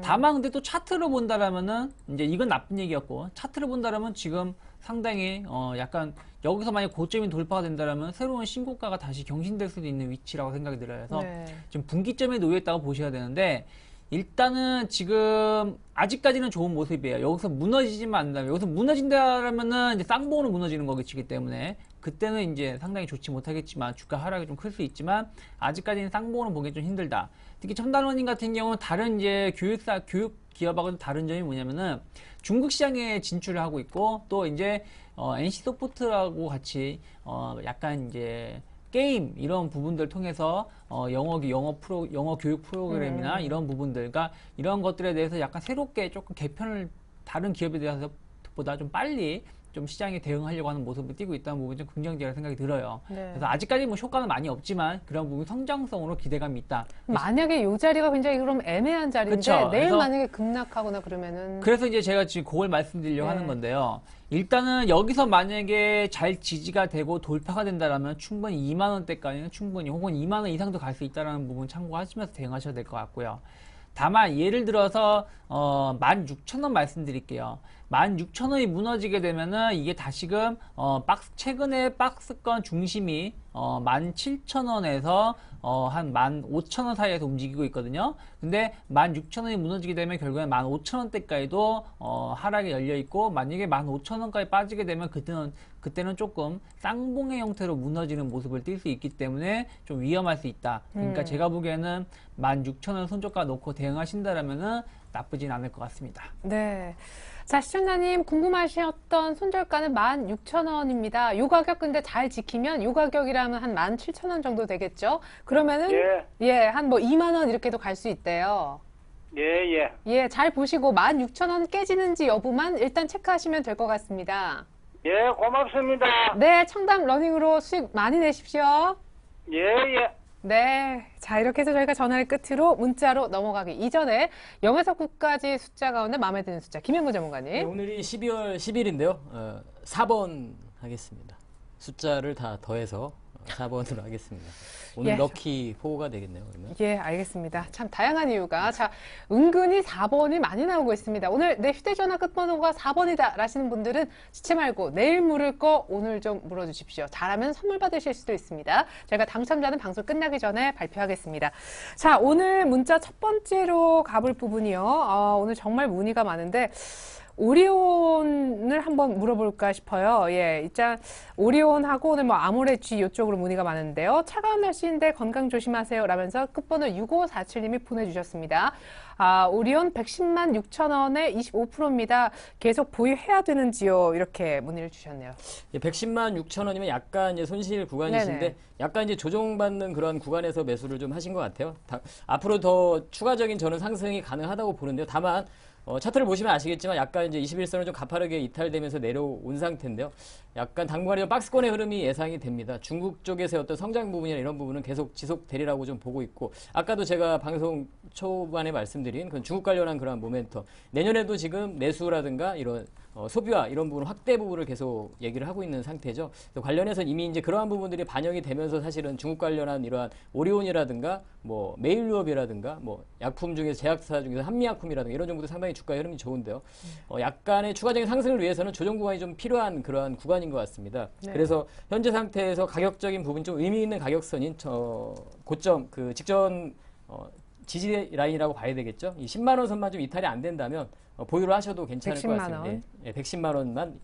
다만 근데 또 차트로 본다라면은 이제 이건 나쁜 얘기였고 차트를 본다라면 지금 상당히 약간 여기서 만약 고점이 돌파가 된다라면 새로운 신고가가 다시 경신될 수도 있는 위치라고 생각이 들어요. 그래서 네. 지금 분기점에 놓여 있다고 보셔야 되는데 일단은 지금 아직까지는 좋은 모습이에요. 여기서 무너지지만 않는다면 여기서 무너진다라면은 이제 쌍봉으로 무너지는 거겠지 때문에 그때는 이제 상당히 좋지 못하겠지만 주가 하락이 좀 클 수 있지만 아직까지는 쌍봉으로 보기 좀 힘들다. 특히 첨단원인 같은 경우는 다른 이제 교육 기업하고는 다른 점이 뭐냐면은 중국 시장에 진출을 하고 있고 또 이제 NC 소프트라고 같이 약간 이제 게임 이런 부분들 통해서 영어 교육 프로그램이나 이런 부분들, 그러니까 이런 것들에 대해서 약간 새롭게 조금 개편을 다른 기업에 대해서 보다 좀 빨리 좀 시장에 대응하려고 하는 모습을 띠고 있다는 부분이 좀 긍정적인 생각이 들어요. 네. 그래서 아직까지 뭐 효과는 많이 없지만 그런 부분 성장성으로 기대감이 있다. 만약에 이 자리가 굉장히 그럼 애매한 자리인데 그쵸. 내일 그래서 만약에 급락하거나 그러면은 그래서 이제 제가 지금 그걸 말씀드리려고 네. 하는 건데요. 일단은 여기서 만약에 잘 지지가 되고 돌파가 된다라면 충분히 2만 원대까지는 충분히 혹은 2만 원 이상도 갈 수 있다라는 부분 참고하시면서 대응하셔야 될 것 같고요. 다만 예를 들어서 16,000원 말씀드릴게요. 16,000원이 무너지게 되면은 이게 다시금 최근에 박스권 중심이 17,000원에서 한 15,000원 사이에서 움직이고 있거든요. 근데 16,000원이 무너지게 되면 결국엔 15,000원대까지도 하락이 열려 있고 만약에 15,000원까지 빠지게 되면 그때는 조금 쌍봉의 형태로 무너지는 모습을 띌 수 있기 때문에 좀 위험할 수 있다. 그러니까 제가 보기에는 16,000원 손절가 놓고 대응하신다라면은 나쁘진 않을 것 같습니다. 네. 자, 시청자님 궁금하셨던 손절가는 16,000원입니다. 요 가격 근데 잘 지키면 요 가격이라면 한 17,000원 정도 되겠죠? 그러면은 한 뭐 2만 원 이렇게도 갈 수 있대요. 예, 잘 보시고 16,000원 깨지는지 여부만 일단 체크하시면 될 것 같습니다. 예, 고맙습니다. 네, 청담 러닝으로 수익 많이 내십시오. 예. 네. 자, 이렇게 해서 저희가 전화를 끝으로 문자로 넘어가기 이전에 0에서 9까지 숫자 가운데 마음에 드는 숫자, 김현구 전문가님. 네, 오늘이 12월 10일인데요. 4번 하겠습니다. 숫자를 다 더해서 4번으로 하겠습니다. 오늘 예. 럭키 4가 되겠네요. 그러면. 예, 알겠습니다. 참 다양한 이유가. 자, 은근히 4번이 많이 나오고 있습니다. 오늘 내 휴대전화 끝번호가 4번이다 라시는 분들은 지체 말고 내일 물을 거 오늘 좀 물어주십시오. 잘하면 선물 받으실 수도 있습니다. 저희가 당첨자는 방송 끝나기 전에 발표하겠습니다. 자, 오늘 문자 첫 번째로 가볼 부분이요. 오늘 정말 문의가 많은데 오리온을 한번 물어볼까 싶어요. 예, 일단 오리온하고 오늘 뭐 아모레-G 이쪽으로 문의가 많은데요. 차가운 날씨인데 건강 조심하세요 라면서 끝번호 6547님이 보내주셨습니다. 오리온 110만 6천 원에 25%입니다. 계속 보유해야 되는지요? 이렇게 문의를 주셨네요. 예, 110만 6천 원이면 약간 이제 손실 구간이신데 네네. 약간 이제 조정받는 그런 구간에서 매수를 좀 하신 것 같아요. 앞으로 더 추가적인 저는 상승이 가능하다고 보는데요. 다만 차트를 보시면 아시겠지만 약간 이제 21선을 좀 가파르게 이탈되면서 내려온 상태인데요. 약간 당분간 좀 박스권의 흐름이 예상이 됩니다. 중국 쪽에서의 어떤 성장 부분이나 이런 부분은 계속 지속되리라고 좀 보고 있고, 아까도 제가 방송 초반에 말씀드린 그 중국 관련한 그런 모멘텀, 내년에도 지금 내수라든가 이런 소비와 이런 부분 확대 부분을 계속 얘기를 하고 있는 상태죠. 관련해서 이미 이제 그러한 부분들이 반영이 되면서 사실은 중국 관련한 이러한 오리온이라든가 뭐 메일유업이라든가 뭐 약품 중에서 제약사 중에서 한미약품이라든가 이런 정도도 상당히 주가 흐름이 좋은데요. 약간의 추가적인 상승을 위해서는 조정 구간이 좀 필요한 그러한 구간인 것 같습니다. 네. 그래서 현재 상태에서 가격적인 부분 좀 의미 있는 가격선인 고점 그 직전 지지 라인이라고 봐야 되겠죠. 이 10만 원 선만 좀 이탈이 안 된다면 보유를 하셔도 괜찮을 것 110만 같습니다. 원. 예, 110만 원만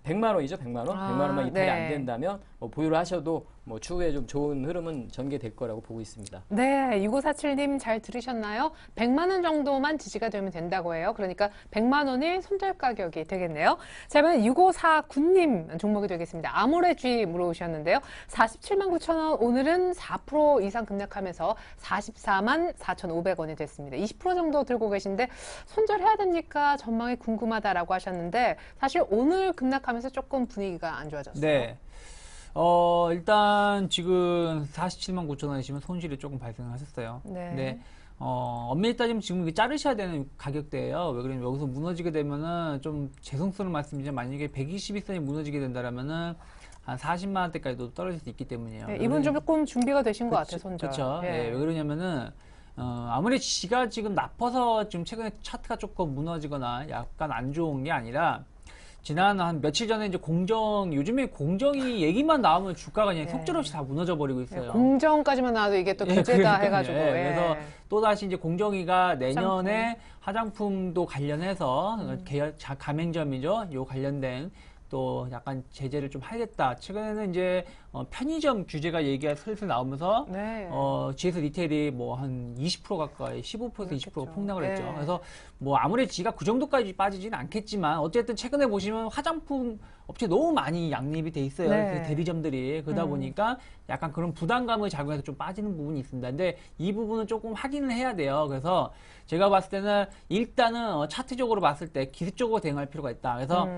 100만 원이죠. 100만 원. 100만 원만 이탈이 네. 안 된다면 보유를 하셔도 뭐 추후에 좀 좋은 흐름은 전개될 거라고 보고 있습니다. 네, 6547님 잘 들으셨나요? 100만 원 정도만 지지가 되면 된다고 해요. 그러니까 100만 원이 손절 가격이 되겠네요. 자, 이번엔 6549님 종목이 되겠습니다. 아모레쥐 물어오셨는데요. 47만 9천 원, 오늘은 4% 이상 급락하면서 44만 4,500원이 됐습니다. 20% 정도 들고 계신데 손절해야 됩니까? 전망이 궁금하다라고 하셨는데 사실 오늘 급락하면서 조금 분위기가 안 좋아졌어요. 네. 일단 지금 47만 9천 원이시면 손실이 조금 발생하셨어요. 네. 근데 엄밀히 따지면 지금 이게 자르셔야 되는 가격대예요. 왜 그러냐면 여기서 무너지게 되면은 좀 죄송스러운 말씀이지만 만약에 122선이 무너지게 된다라면은 한 40만 원대까지도 떨어질 수 있기 때문이에요. 네, 이분 조금 준비가 되신 것 같아요, 손절. 그렇죠. 예. 네, 왜 그러냐면은 아무리 지가 지금 나빠서 지금 최근에 차트가 조금 무너지거나 약간 안 좋은 게 아니라 지난 한 며칠 전에 이제 요즘에 공정이 얘기만 나오면 주가가 그냥 네. 속절없이 다 무너져 버리고 있어요. 공정까지만 나와도 이게 또 예, 규제다 그러니까요. 해가지고. 예, 예. 그래서 또다시 이제 공정위가 내년에 화장품도 관련해서 가맹점이죠. 요 관련된 또 약간 제재를 좀 하겠다. 최근에는 이제 편의점 규제가 얘기가 슬슬 나오면서 네. GS 리테일이 뭐 한 20% 가까이 15%에서 20%가 폭락을 했죠. 네. 그래서 뭐 아무리 지가 그 정도까지 빠지지는 않겠지만 어쨌든 최근에 보시면 화장품 업체 너무 많이 양립이 돼 있어요. 네. 그 대리점들이 그러다 보니까 약간 그런 부담감을 작용해서 좀 빠지는 부분이 있습니다. 근데 이 부분은 조금 확인을 해야 돼요. 그래서 제가 봤을 때는 일단은 차트적으로 봤을 때 기술적으로 대응할 필요가 있다. 그래서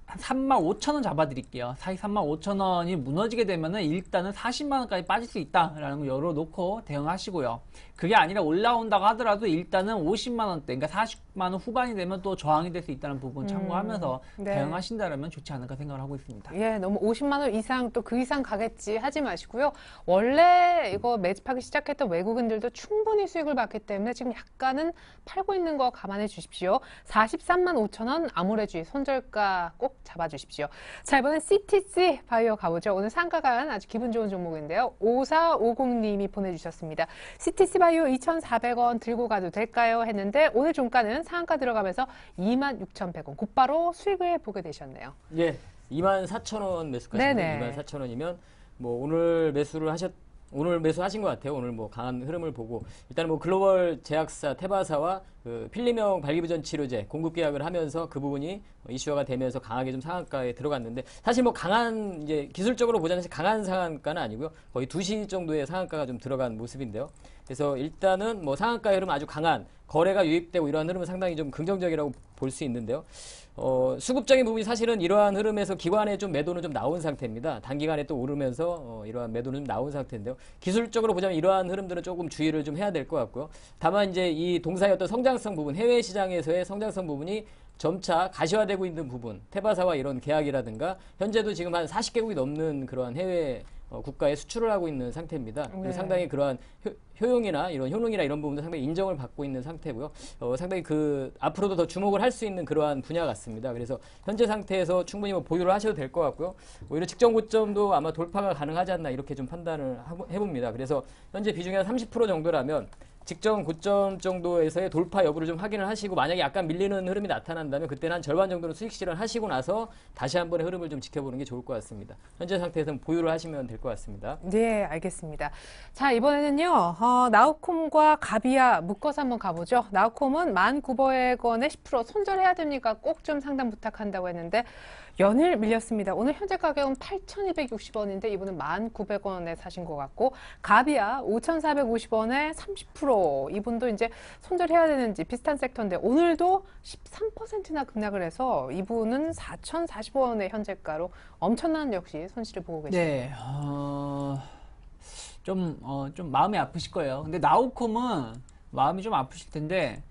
3만 5천 원 잡아드릴게요. 43만 5천 원이 무너지게 되면은 일단은 40만 원까지 빠질 수 있다라는 거 열어놓고 대응하시고요. 그게 아니라 올라온다고 하더라도 일단은 50만 원대, 그러니까 40만 원 후반이 되면 또 저항이 될 수 있다는 부분 참고하면서 네. 대응하신다면 좋지 않을까 생각을 하고 있습니다. 예, 너무 50만 원 이상 또 그 이상 가겠지 하지 마시고요. 원래 이거 매집하기 시작했던 외국인들도 충분히 수익을 봤기 때문에 지금 약간은 팔고 있는 거 감안해 주십시오. 43만 5천 원 아모레쥐 손절가 꼭 잡아주십시오. 자, 이번엔 CTC 바이오 가보죠. 오늘 상가간 아주 기분 좋은 종목인데요. 5450님이 보내주셨습니다. CTC 바이오 2,400원 들고 가도 될까요? 했는데 오늘 종가는 상한가 들어가면서 26,100원 곧바로 수익을 보게 되셨네요. 예, 24,000원 매수가신데 네네. 24,000원이면 뭐 오늘 매수하신 것 같아요. 오늘 뭐 강한 흐름을 보고 일단 뭐 글로벌 제약사 테바사와 그 필리명 발기부전 치료제 공급 계약을 하면서 그 부분이 이슈화가 되면서 강하게 좀 상한가에 들어갔는데 사실 뭐 강한 이제 기술적으로 보자면 사실 강한 상한가는 아니고요. 거의 2시 정도의 상한가가 좀 들어간 모습인데요. 그래서 일단은 뭐 상한가의 흐름 아주 강한 거래가 유입되고 이러한 흐름은 상당히 좀 긍정적이라고 볼 수 있는데요. 수급적인 부분이 사실은 이러한 흐름에서 기관의 좀 매도는 좀 나온 상태입니다. 단기간에 또 오르면서 이러한 매도는 좀 나온 상태인데요. 기술적으로 보자면 이러한 흐름들은 조금 주의를 좀 해야 될 것 같고요. 다만 이제 이 동사의 어떤 성장성 부분, 해외 시장에서의 성장성 부분이 점차 가시화되고 있는 부분, 테바사와 이런 계약이라든가 현재도 지금 한 40개국이 넘는 그러한 해외 국가에 수출을 하고 있는 상태입니다. 그리고 네. 상당히 그러한 효용이나 이런 효능이나 이런 부분도 상당히 인정을 받고 있는 상태고요. 상당히 그 앞으로도 더 주목을 할 수 있는 그러한 분야 같습니다. 그래서 현재 상태에서 충분히 뭐 보유를 하셔도 될 것 같고요. 오히려 직전 고점도 아마 돌파가 가능하지 않나 이렇게 좀 판단을 해봅니다. 그래서 현재 비중이 한 30% 정도라면 직전 고점 정도에서의 돌파 여부를 좀 확인을 하시고 만약에 약간 밀리는 흐름이 나타난다면 그때는 한 절반 정도는 수익 실현하시고 나서 다시 한번의 흐름을 좀 지켜보는 게 좋을 것 같습니다. 현재 상태에서는 보유를 하시면 될 것 같습니다. 네, 알겠습니다. 자, 이번에는요, 나우콤과 가비아 묶어서 한번 가보죠. 나우콤은 19,900원에 10% 손절해야 됩니까? 꼭 좀 상담 부탁한다고 했는데, 연일 밀렸습니다. 오늘 현재 가격은 8,260원인데 이분은 1,900원에 사신 것 같고, 가비아 5,450원에 30%. 이분도 이제 손절해야 되는지 비슷한 섹터인데 오늘도 13%나 급락을 해서 이분은 4,040원의 현재가로 엄청난 역시 손실을 보고 계십니다. 네, 좀 마음이 아프실 거예요. 근데 나우콤은 마음이 좀 아프실 텐데,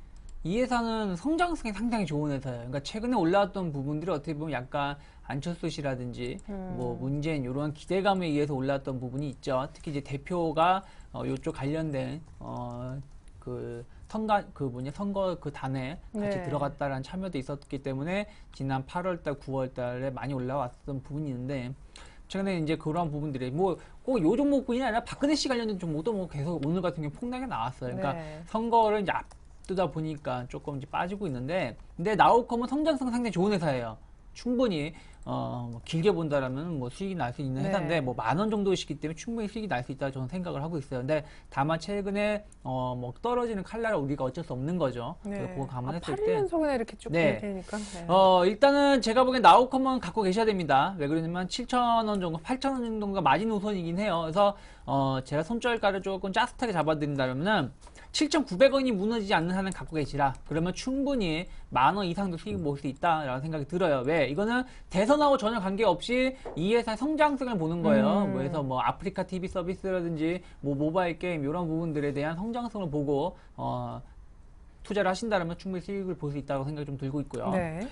이 회사는 성장성이 상당히 좋은 회사예요. 그러니까 최근에 올라왔던 부분들이 어떻게 보면 약간 안철수 씨라든지 뭐 문재인 이런 기대감에 의해서 올라왔던 부분이 있죠. 특히 이제 대표가 이쪽 관련된 선거 그 단에 같이 네. 들어갔다라는 참여도 있었기 때문에 지난 8월달, 9월달에 많이 올라왔던 부분이 있는데, 최근에 이제 그런 부분들이 뭐 꼭 요 종목뿐이 아니라 박근혜 씨 관련된 종목도 뭐 계속 오늘 같은 경우 폭락이 나왔어요. 그러니까 네. 선거를 이제 앞두다 보니까 조금 이제 빠지고 있는데, 근데 나우컴은 성장성 상당히 좋은 회사예요. 충분히 뭐 길게 본다라면 뭐 수익이 날 수 있는 네. 회사인데, 뭐 10,000원 정도이기 때문에 충분히 수익이 날 수 있다 저는 생각을 하고 있어요. 근데 다만 최근에 뭐 떨어지는 칼날을 우리가 어쩔 수 없는 거죠. 그래서 그거 감안했을 때 8년속이나 이렇게 쭉 네. 밀리니까. 네. 일단은 제가 보기엔 나우컴은 갖고 계셔야 됩니다. 왜 그러냐면 7,000원 정도, 8,000원 정도가 마지노선이긴 해요. 그래서 제가 손절가를 조금 짜릿하게 잡아드린다면은 7,900원이 무너지지 않는 한은 갖고 계시라. 그러면 충분히 10,000원 이상도 수익 볼 수 있다라는 생각이 들어요. 왜? 이거는 대선하고 전혀 관계없이 이 회사의 성장성을 보는 거예요. 그래서 뭐 아프리카 TV 서비스라든지 뭐 모바일 게임 이런 부분들에 대한 성장성을 보고 투자를 하신다면 충분히 수익을 볼 수 있다고 생각이 좀 들고 있고요. 네.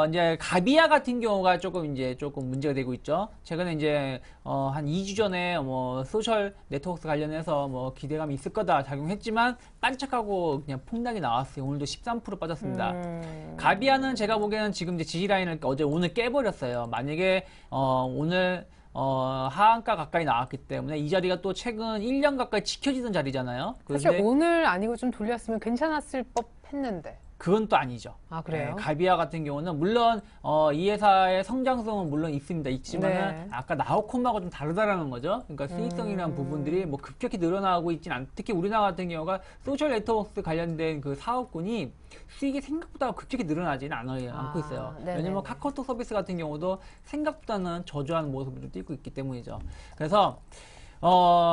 이제 가비아 같은 경우가 조금 문제가 되고 있죠. 최근에 이제 한 2주 전에 뭐 소셜 네트워크 관련해서 뭐 기대감이 있을 거다 작용했지만 반짝하고 그냥 폭락이 나왔어요. 오늘도 13% 빠졌습니다. 가비아는 제가 보기에는 지금 이제 지지 라인을 오늘 깨버렸어요. 만약에 오늘 하한가 가까이 나왔기 때문에 이 자리가 또 최근 1년 가까이 지켜지던 자리잖아요. 사실 그런데 오늘 아니고 좀 돌렸으면 괜찮았을 법 했는데. 그건 또 아니죠. 아, 그래요? 가비아 같은 경우는 물론 이 회사의 성장성은 물론 있지만 네. 아까 나우콤하고 좀 다르다라는 거죠. 그러니까 수익성이라는 부분들이 뭐 급격히 늘어나고 있진 않. 특히 우리나라 같은 경우가 소셜 네트워크 관련된 그 사업군이 수익이 생각보다 급격히 늘어나지는 않고 있어요. 네네. 왜냐면 카카오톡 서비스 같은 경우도 생각보다는 저조한 모습을 좀 띠고 있기 때문이죠. 그래서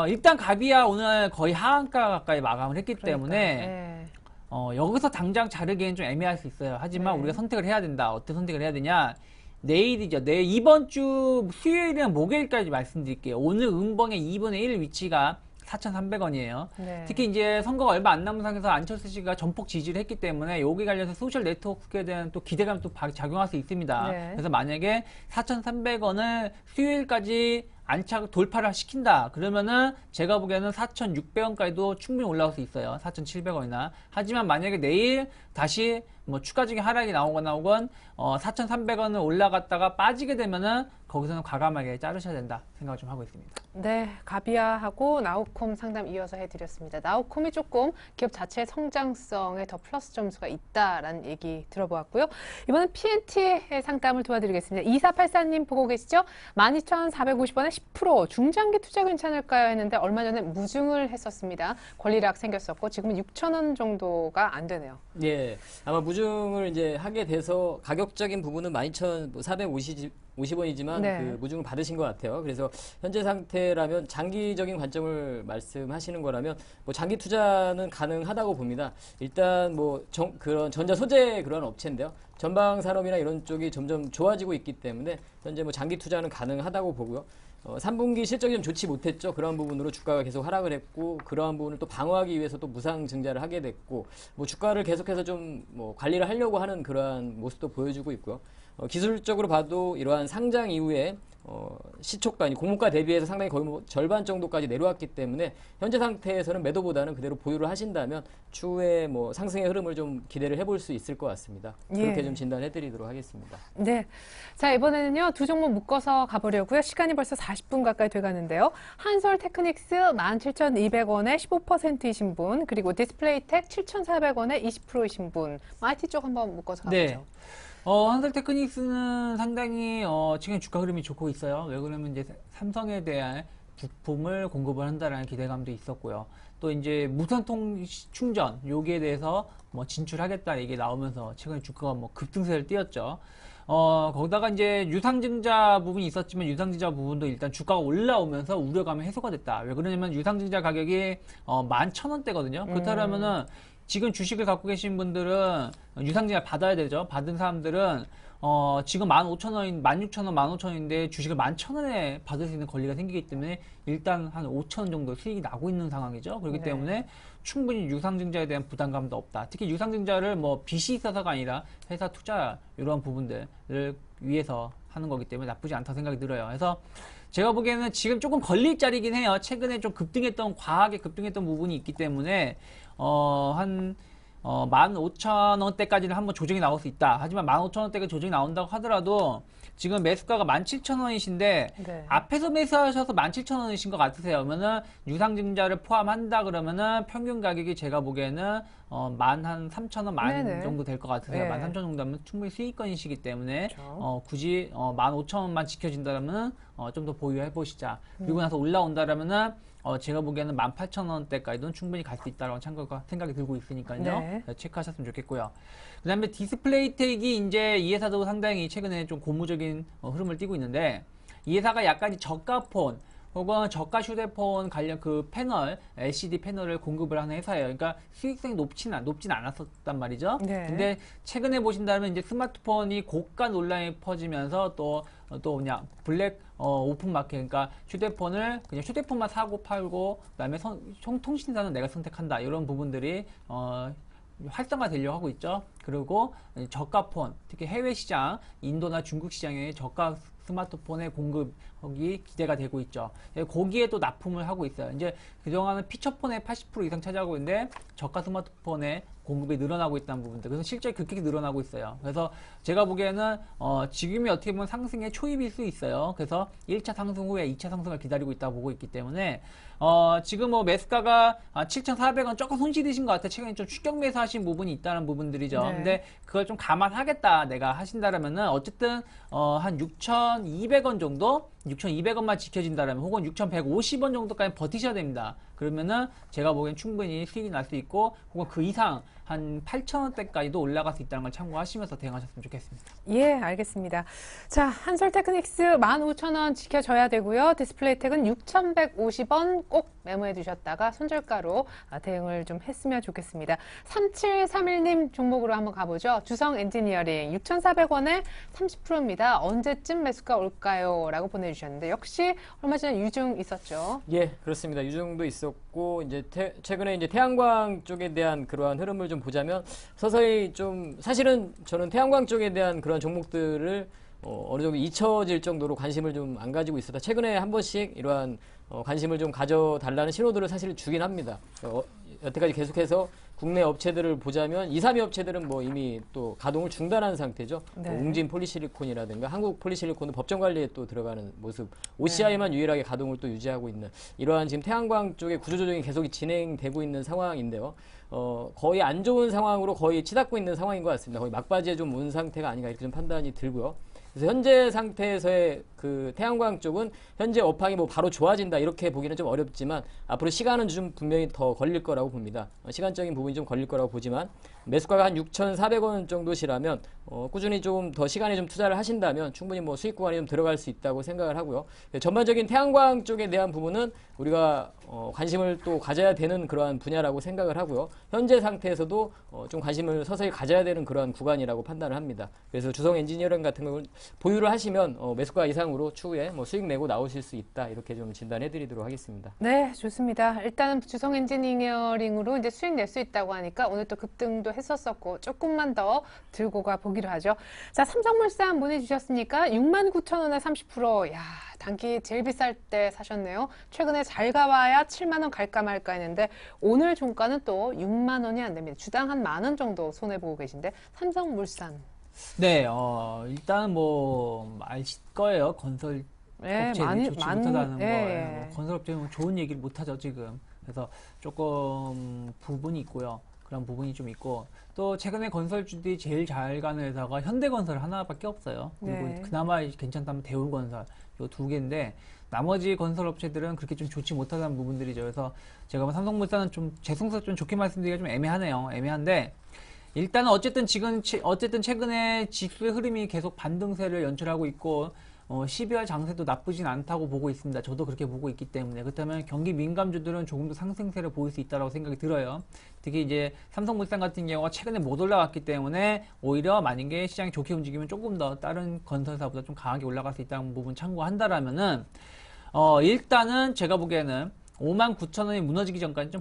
일단 가비아 오늘 거의 하한가 가까이 마감을 했기 때문에 네. 여기서 당장 자르기엔 좀 애매할 수 있어요. 하지만 네. 우리가 선택을 해야 된다. 어떻게 선택을 해야 되냐? 내일이죠. 이번 주 수요일이나 목요일까지 말씀드릴게요. 오늘 음봉의 2분의 1 위치가 4,300원이에요. 네. 특히 이제 선거가 얼마 안 남은 상황에서 안철수 씨가 전폭 지지를 했기 때문에 여기 관련해서 소셜 네트워크에 대한 또 기대감이 또 작용할 수 있습니다. 네. 그래서 만약에 4,300원을 수요일까지 안착 돌파를 시킨다. 그러면은 제가 보기에는 4,600원까지도 충분히 올라올 수 있어요. 4,700원이나. 하지만 만약에 내일 다시 뭐 추가적인 하락이 나오거나 혹은 4,300원을 올라갔다가 빠지게 되면은 거기서는 과감하게 자르셔야 된다 생각을 좀 하고 있습니다. 네, 가비아하고 나우콤 상담 이어서 해드렸습니다. 나우콤이 조금 기업 자체의 성장성에 더 플러스 점수가 있다라는 얘기 들어보았고요. 이번엔 PNT의 상담을 도와드리겠습니다. 2484님 보고 계시죠? 12,450원에 10% 중장기 투자 괜찮을까요? 했는데 얼마 전에 무증을 했었습니다. 권리락 생겼었고 지금은 6,000원 정도가 안 되네요. 예, 아마 무중을 이제 하게 돼서 가격적인 부분은 12,450원이지만 네. 그 무중을 받으신 것 같아요. 그래서 현재 상태라면 장기적인 관점을 말씀하시는 거라면 뭐 장기 투자는 가능하다고 봅니다. 일단 뭐 그런 전자 소재 그런 업체인데요. 전방 산업이나 이런 쪽이 점점 좋아지고 있기 때문에 현재 뭐 장기 투자는 가능하다고 보고요. 3분기 실적이 좀 좋지 못했죠. 그런 부분으로 주가가 계속 하락을 했고, 그러한 부분을 또 방어하기 위해서 또 무상 증자를 하게 됐고, 뭐 주가를 계속해서 좀 뭐 관리를 하려고 하는 그러한 모습도 보여주고 있고요. 기술적으로 봐도 이러한 상장 이후에 시초가, 공모가 대비해서 상당히 거의 뭐 절반 정도까지 내려왔기 때문에 현재 상태에서는 매도보다는 그대로 보유를 하신다면 추후에 뭐 상승의 흐름을 좀 기대를 해볼 수 있을 것 같습니다. 그렇게 예. 좀 진단해드리도록 하겠습니다. 네. 자, 이번에는요, 두 종목 묶어서 가보려고요. 시간이 벌써 40분 가까이 돼가는데요. 한솔 테크닉스 17,200원에 15%이신 분, 그리고 디스플레이텍 7,400원에 20%이신 분. IT 쪽 한번 묶어서 가보죠. 네. 한솔 테크닉스는 상당히 지금 주가 흐름이 좋고 있어요. 왜 그러면 이제 삼성에 대한 부품을 공급을 한다라는 기대감도 있었고요. 또 이제 무선통 충전 여기에 대해서 뭐 진출하겠다 얘기 나오면서 최근에 주가가 뭐 급등세를 띄었죠. 거기다가 이제 유상증자 부분이 있었지만 유상증자 부분도 일단 주가가 올라오면서 우려감이 해소가 됐다. 왜 그러냐면 유상증자 가격이 11,000원대거든요. 그렇다면은 지금 주식을 갖고 계신 분들은 유상증자 받아야 되죠. 받은 사람들은 지금 15,000원, 16,000원, 15,000원인데 주식을 11,000원에 받을 수 있는 권리가 생기기 때문에 일단 한 5,000원 정도 수익이 나고 있는 상황이죠. 그렇기 때문에 충분히 유상증자에 대한 부담감도 없다. 특히 유상증자를 뭐 빚이 있어서가 아니라 회사 투자 이런 부분들을 위해서 하는 거기 때문에 나쁘지 않다고 생각이 들어요. 그래서 제가 보기에는 지금 조금 걸릴 자리긴 해요. 최근에 좀 과하게 급등했던 부분이 있기 때문에 한 15,000원대까지는 한번 조정이 나올 수 있다. 하지만 15,000원대가 조정이 나온다고 하더라도 지금 매수가가 17,000원이신데 네. 앞에서 매수하셔서 17,000원이신 것 같으세요. 그러면은 유상증자를 포함한다 그러면은 평균 가격이 제가 보기에는 한 3,000원, 만 정도 될 것 같으세요. 네. 13,000원 정도 하면 충분히 수익권이시기 때문에 그렇죠. 굳이 15,000원만 지켜진다면 좀 더 보유해 보시자. 그리고 나서 올라온다라면은 제가 보기에는 18,000원대까지도 충분히 갈 수 있다라고 생각이 들고 있으니까요. 네. 체크하셨으면 좋겠고요. 그 다음에 디스플레이텍이 이제 이 회사도 상당히 최근에 좀 고무적인 흐름을 띠고 있는데 이 회사가 약간 저가폰 혹은 저가 휴대폰 관련 그 패널, LCD 패널을 공급을 하는 회사예요. 그러니까 수익성이 높진 않았었단 말이죠. 네. 근데 최근에 보신다면 이제 스마트폰이 고가 논란이 퍼지면서 또 그냥 블랙 오픈 마켓, 그러니까 휴대폰을 그냥 휴대폰만 사고 팔고 그다음에 통신사는 내가 선택한다 이런 부분들이 활성화되려고 하고 있죠. 그리고 저가폰, 특히 해외 시장, 인도나 중국 시장의 저가 스마트폰의 공급이 기대가 되고 있죠. 거기에 또 납품을 하고 있어요. 이제 그동안은 피처폰의 80% 이상 차지하고 있는데 저가 스마트폰의 공급이 늘어나고 있다는 부분들. 그래서 실제 급격히 늘어나고 있어요. 그래서 제가 보기에는 지금이 어떻게 보면 상승의 초입일 수 있어요. 그래서 1차 상승 후에 2차 상승을 기다리고 있다고 보고 있기 때문에 지금 뭐 매수가가 7,400원 조금 손실이신 것 같아요. 최근에 좀 추격 매수하신 부분이 있다는 부분들이죠. 네. 근데 그걸 좀 감안하겠다 내가 하신다라면은 어쨌든 한 6,200원 정도 6,200원만 지켜진다라면 혹은 6,150원 정도까지 버티셔야 됩니다. 그러면은 제가 보기엔 충분히 수익이 날 수 있고 혹은 그 이상 한 8,000원대까지도 올라갈 수 있다는 걸 참고하시면서 대응하셨으면 좋겠습니다. 예, 알겠습니다. 자, 한솔테크닉스 15,000원 지켜줘야 되고요. 디스플레이텍은 6,150원 꼭 메모해 두셨다가 손절가로 대응을 좀 했으면 좋겠습니다. 3731님 종목으로 한번 가보죠. 주성 엔지니어링 6,400원에 30%입니다. 언제쯤 매수가 올까요? 라고 보내주셨는데 역시 얼마 전에 유중 있었죠. 예, 그렇습니다. 유중도 있었고 이제 최근에 이제 태양광 쪽에 대한 그러한 흐름을 좀 보자면 서서히 좀 사실은 저는 태양광 쪽에 대한 그런 종목들을 어느 정도 잊혀질 정도로 관심을 좀 안 가지고 있었다. 최근에 한 번씩 이러한 관심을 좀 가져달라는 신호들을 사실 주긴 합니다. 여태까지 계속해서 국내 업체들을 보자면 2, 3위 업체들은 뭐 이미 또 가동을 중단한 상태죠. 네. 웅진 폴리실리콘이라든가 한국 폴리실리콘은 법정 관리에 또 들어가는 모습. OCI만 유일하게 가동을 또 유지하고 있는 이러한 지금 태양광 쪽의 구조조정이 계속 진행되고 있는 상황인데요. 거의 안 좋은 상황으로 거의 치닫고 있는 상황인 것 같습니다. 거의 막바지에 좀 온 상태가 아닌가 이렇게 좀 판단이 들고요. 그래서 현재 상태에서의 그 태양광 쪽은 현재 업황이 뭐 바로 좋아진다 이렇게 보기는 좀 어렵지만 앞으로 시간은 좀 분명히 더 걸릴 거라고 봅니다. 시간적인 부분이 좀 걸릴 거라고 보지만 매수가가 한 6,400원 정도시라면 꾸준히 좀 더 시간에 좀 투자를 하신다면 충분히 뭐 수익 구간이 좀 들어갈 수 있다고 생각을 하고요. 전반적인 태양광 쪽에 대한 부분은 우리가 관심을 또 가져야 되는 그러한 분야라고 생각을 하고요. 현재 상태에서도 좀 관심을 서서히 가져야 되는 그러한 구간이라고 판단을 합니다. 그래서 주성 엔지니어링 같은 걸 보유를 하시면 매수가 이상으로 추후에 뭐 수익 내고 나오실 수 있다 이렇게 좀 진단해 드리도록 하겠습니다. 네, 좋습니다. 일단은 주성 엔지니어링으로 이제 수익 낼 수 있다고 하니까 오늘 또 급등도 했었었고 조금만 더 들고 가 보기로 하죠. 자, 삼성물산 보내주셨으니까 69,000원에 30%. 야, 단기 제일 비쌀 때 사셨네요. 최근에 잘 가봐야 7만 원 갈까 말까 했는데 오늘 종가는 또 6만 원이 안 됩니다. 주당 한 만 원 정도 손해 보고 계신데 삼성물산. 네, 일단 뭐 아실 거예요. 건설 네, 업체들이 좋지 못하다는 예. 거예요. 뭐 건설 업체는 좋은 얘기를 못 하죠 지금. 그래서 조금 부분이 있고요. 그런 부분이 좀 있고 또 최근에 건설주들이 제일 잘 가는 회사가 현대건설 하나밖에 없어요. 그리고 네. 그나마 괜찮다면 대우건설 요 두 개인데 나머지 건설 업체들은 그렇게 좀 좋지 못하다는 부분들이죠. 그래서 제가 삼성물산은 좀 재성서 좀 좋게 말씀드리기가 좀 애매하네요. 애매한데 일단은 어쨌든 최근에 지수의 흐름이 계속 반등세를 연출하고 있고 12월 장세도 나쁘진 않다고 보고 있습니다. 저도 그렇게 보고 있기 때문에 그렇다면 경기 민감주들은 조금 더 상승세를 보일 수 있다고 생각이 들어요. 특히 이제 삼성물산 같은 경우가 최근에 못 올라갔기 때문에 오히려 만약에 시장이 좋게 움직이면 조금 더 다른 건설사보다 좀 강하게 올라갈 수 있다는 부분 참고한다라면은 일단은 제가 보기에는 59,000원이 무너지기 전까지 좀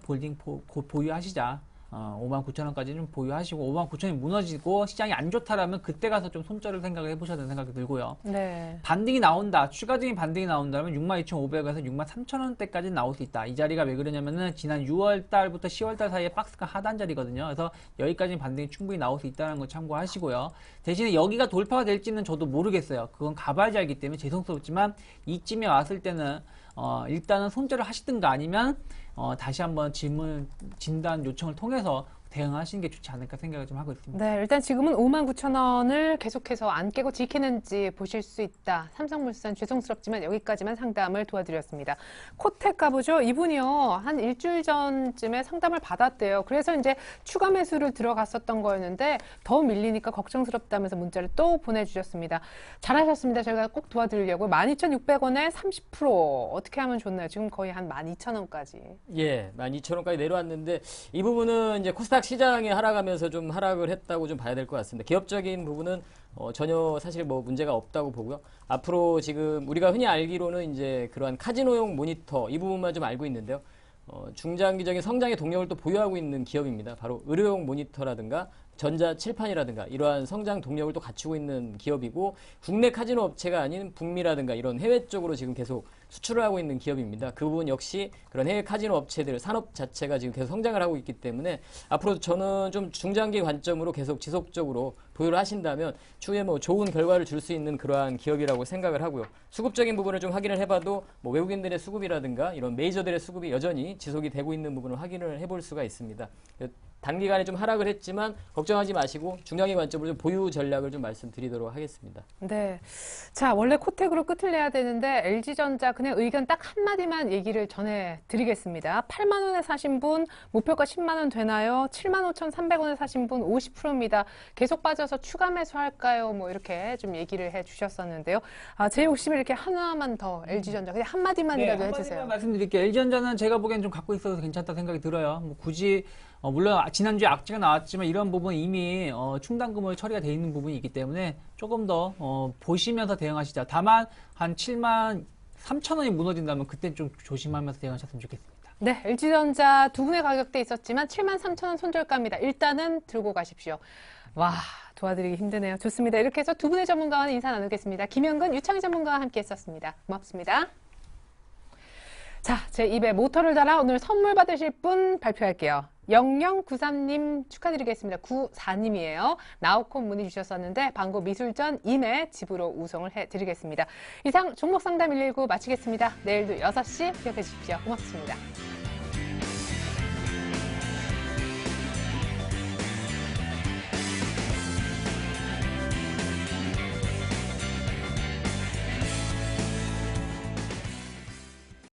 보유하시자. 59,000원까지 좀 보유하시고 59,000원이 무너지고 시장이 안 좋다라면 그때 가서 좀 손절을 생각을 해보셔야 되는 생각이 들고요. 네. 반등이 나온다. 추가적인 반등이 나온다면 62,500원에서 63,000원대까지 나올 수 있다. 이 자리가 왜 그러냐면은 지난 6월달부터 10월달 사이에 박스가 하단 자리거든요. 그래서 여기까지 반등이 충분히 나올 수 있다는 걸 참고하시고요. 대신에 여기가 돌파가 될지는 저도 모르겠어요. 그건 가봐야지 알기 때문에 죄송스럽지만 이쯤에 왔을 때는 일단은 손절을 하시든가 아니면 다시 한번 진단 요청을 통해서 대응하시는 게 좋지 않을까 생각을 좀 하고 있습니다. 네, 일단 지금은 59,000원을 계속해서 안 깨고 지키는지 보실 수 있다. 삼성물산 죄송스럽지만 여기까지만 상담을 도와드렸습니다. 코텍 가보죠. 이분이요, 한 일주일 전쯤에 상담을 받았대요. 그래서 이제 추가 매수를 들어갔었던 거였는데 더 밀리니까 걱정스럽다면서 문자를 또 보내주셨습니다. 잘하셨습니다. 저희가 꼭 도와드리려고 12,600원에 30% 어떻게 하면 좋나요? 지금 거의 한 12,000원까지. 예, 12,000원까지 내려왔는데 이 부분은 이제 코스닥 시장이 하락하면서 좀 하락을 했다고 좀 봐야 될 것 같습니다. 기업적인 부분은 전혀 사실 뭐 문제가 없다고 보고요. 앞으로 지금 우리가 흔히 알기로는 이제 그러한 카지노용 모니터 이 부분만 좀 알고 있는데요. 중장기적인 성장의 동력을 또 보유하고 있는 기업입니다. 바로 의료용 모니터라든가 전자 칠판이라든가 이러한 성장 동력을 또 갖추고 있는 기업이고 국내 카지노 업체가 아닌 북미라든가 이런 해외 쪽으로 지금 계속 수출을 하고 있는 기업입니다. 그 부분 역시 그런 해외 카지노 업체들 산업 자체가 지금 계속 성장을 하고 있기 때문에 앞으로 저는 좀 중장기 관점으로 계속 지속적으로 보유를 하신다면 추후에 뭐 좋은 결과를 줄 수 있는 그러한 기업이라고 생각을 하고요. 수급적인 부분을 좀 확인을 해봐도 뭐 외국인들의 수급이라든가 이런 메이저들의 수급이 여전히 지속이 되고 있는 부분을 확인을 해볼 수가 있습니다. 단기간에 좀 하락을 했지만 걱정하지 마시고 중장기 관점으로 좀 보유 전략을 좀 말씀드리도록 하겠습니다. 네. 자, 원래 코텍으로 끝을 내야 되는데 LG전자 그냥 의견 딱 한마디만 얘기를 전해드리겠습니다. 8만 원에 사신 분 목표가 10만 원 되나요? 75,300원에 사신 분 50%입니다. 계속 빠져서 추가 매수할까요? 뭐 이렇게 좀 얘기를 해주셨었는데요. 제 욕심을 이렇게 하나만 더 LG전자 그냥 한마디만이라도 해주세요. 한마디만 말씀드릴게요. LG전자는 제가 보기엔 좀 갖고 있어서 괜찮다 생각이 들어요. 뭐 굳이 물론 지난주에 악재가 나왔지만 이런 부분은 이미 충당금을 처리가 되어 있는 부분이 있기 때문에 조금 더 보시면서 대응하시자. 다만 한 7만 3천 원이 무너진다면 그때 좀 조심하면서 대응하셨으면 좋겠습니다. 네, LG전자 두 분의 가격대 있었지만 7만 3천 원 손절가입니다. 일단은 들고 가십시오. 와, 도와드리기 힘드네요. 좋습니다. 이렇게 해서 두 분의 전문가와는 인사 나누겠습니다. 김현근, 유창희 전문가와 함께 했었습니다. 고맙습니다. 자, 제 입에 모터를 달아 오늘 선물 받으실 분 발표할게요. 0093님 축하드리겠습니다. 94님이에요. 나우콘 문의 주셨었는데 방고 미술전 2매 집으로 우송을 해드리겠습니다. 이상 종목상담 119 마치겠습니다. 내일도 6시 기억해 주십시오. 고맙습니다.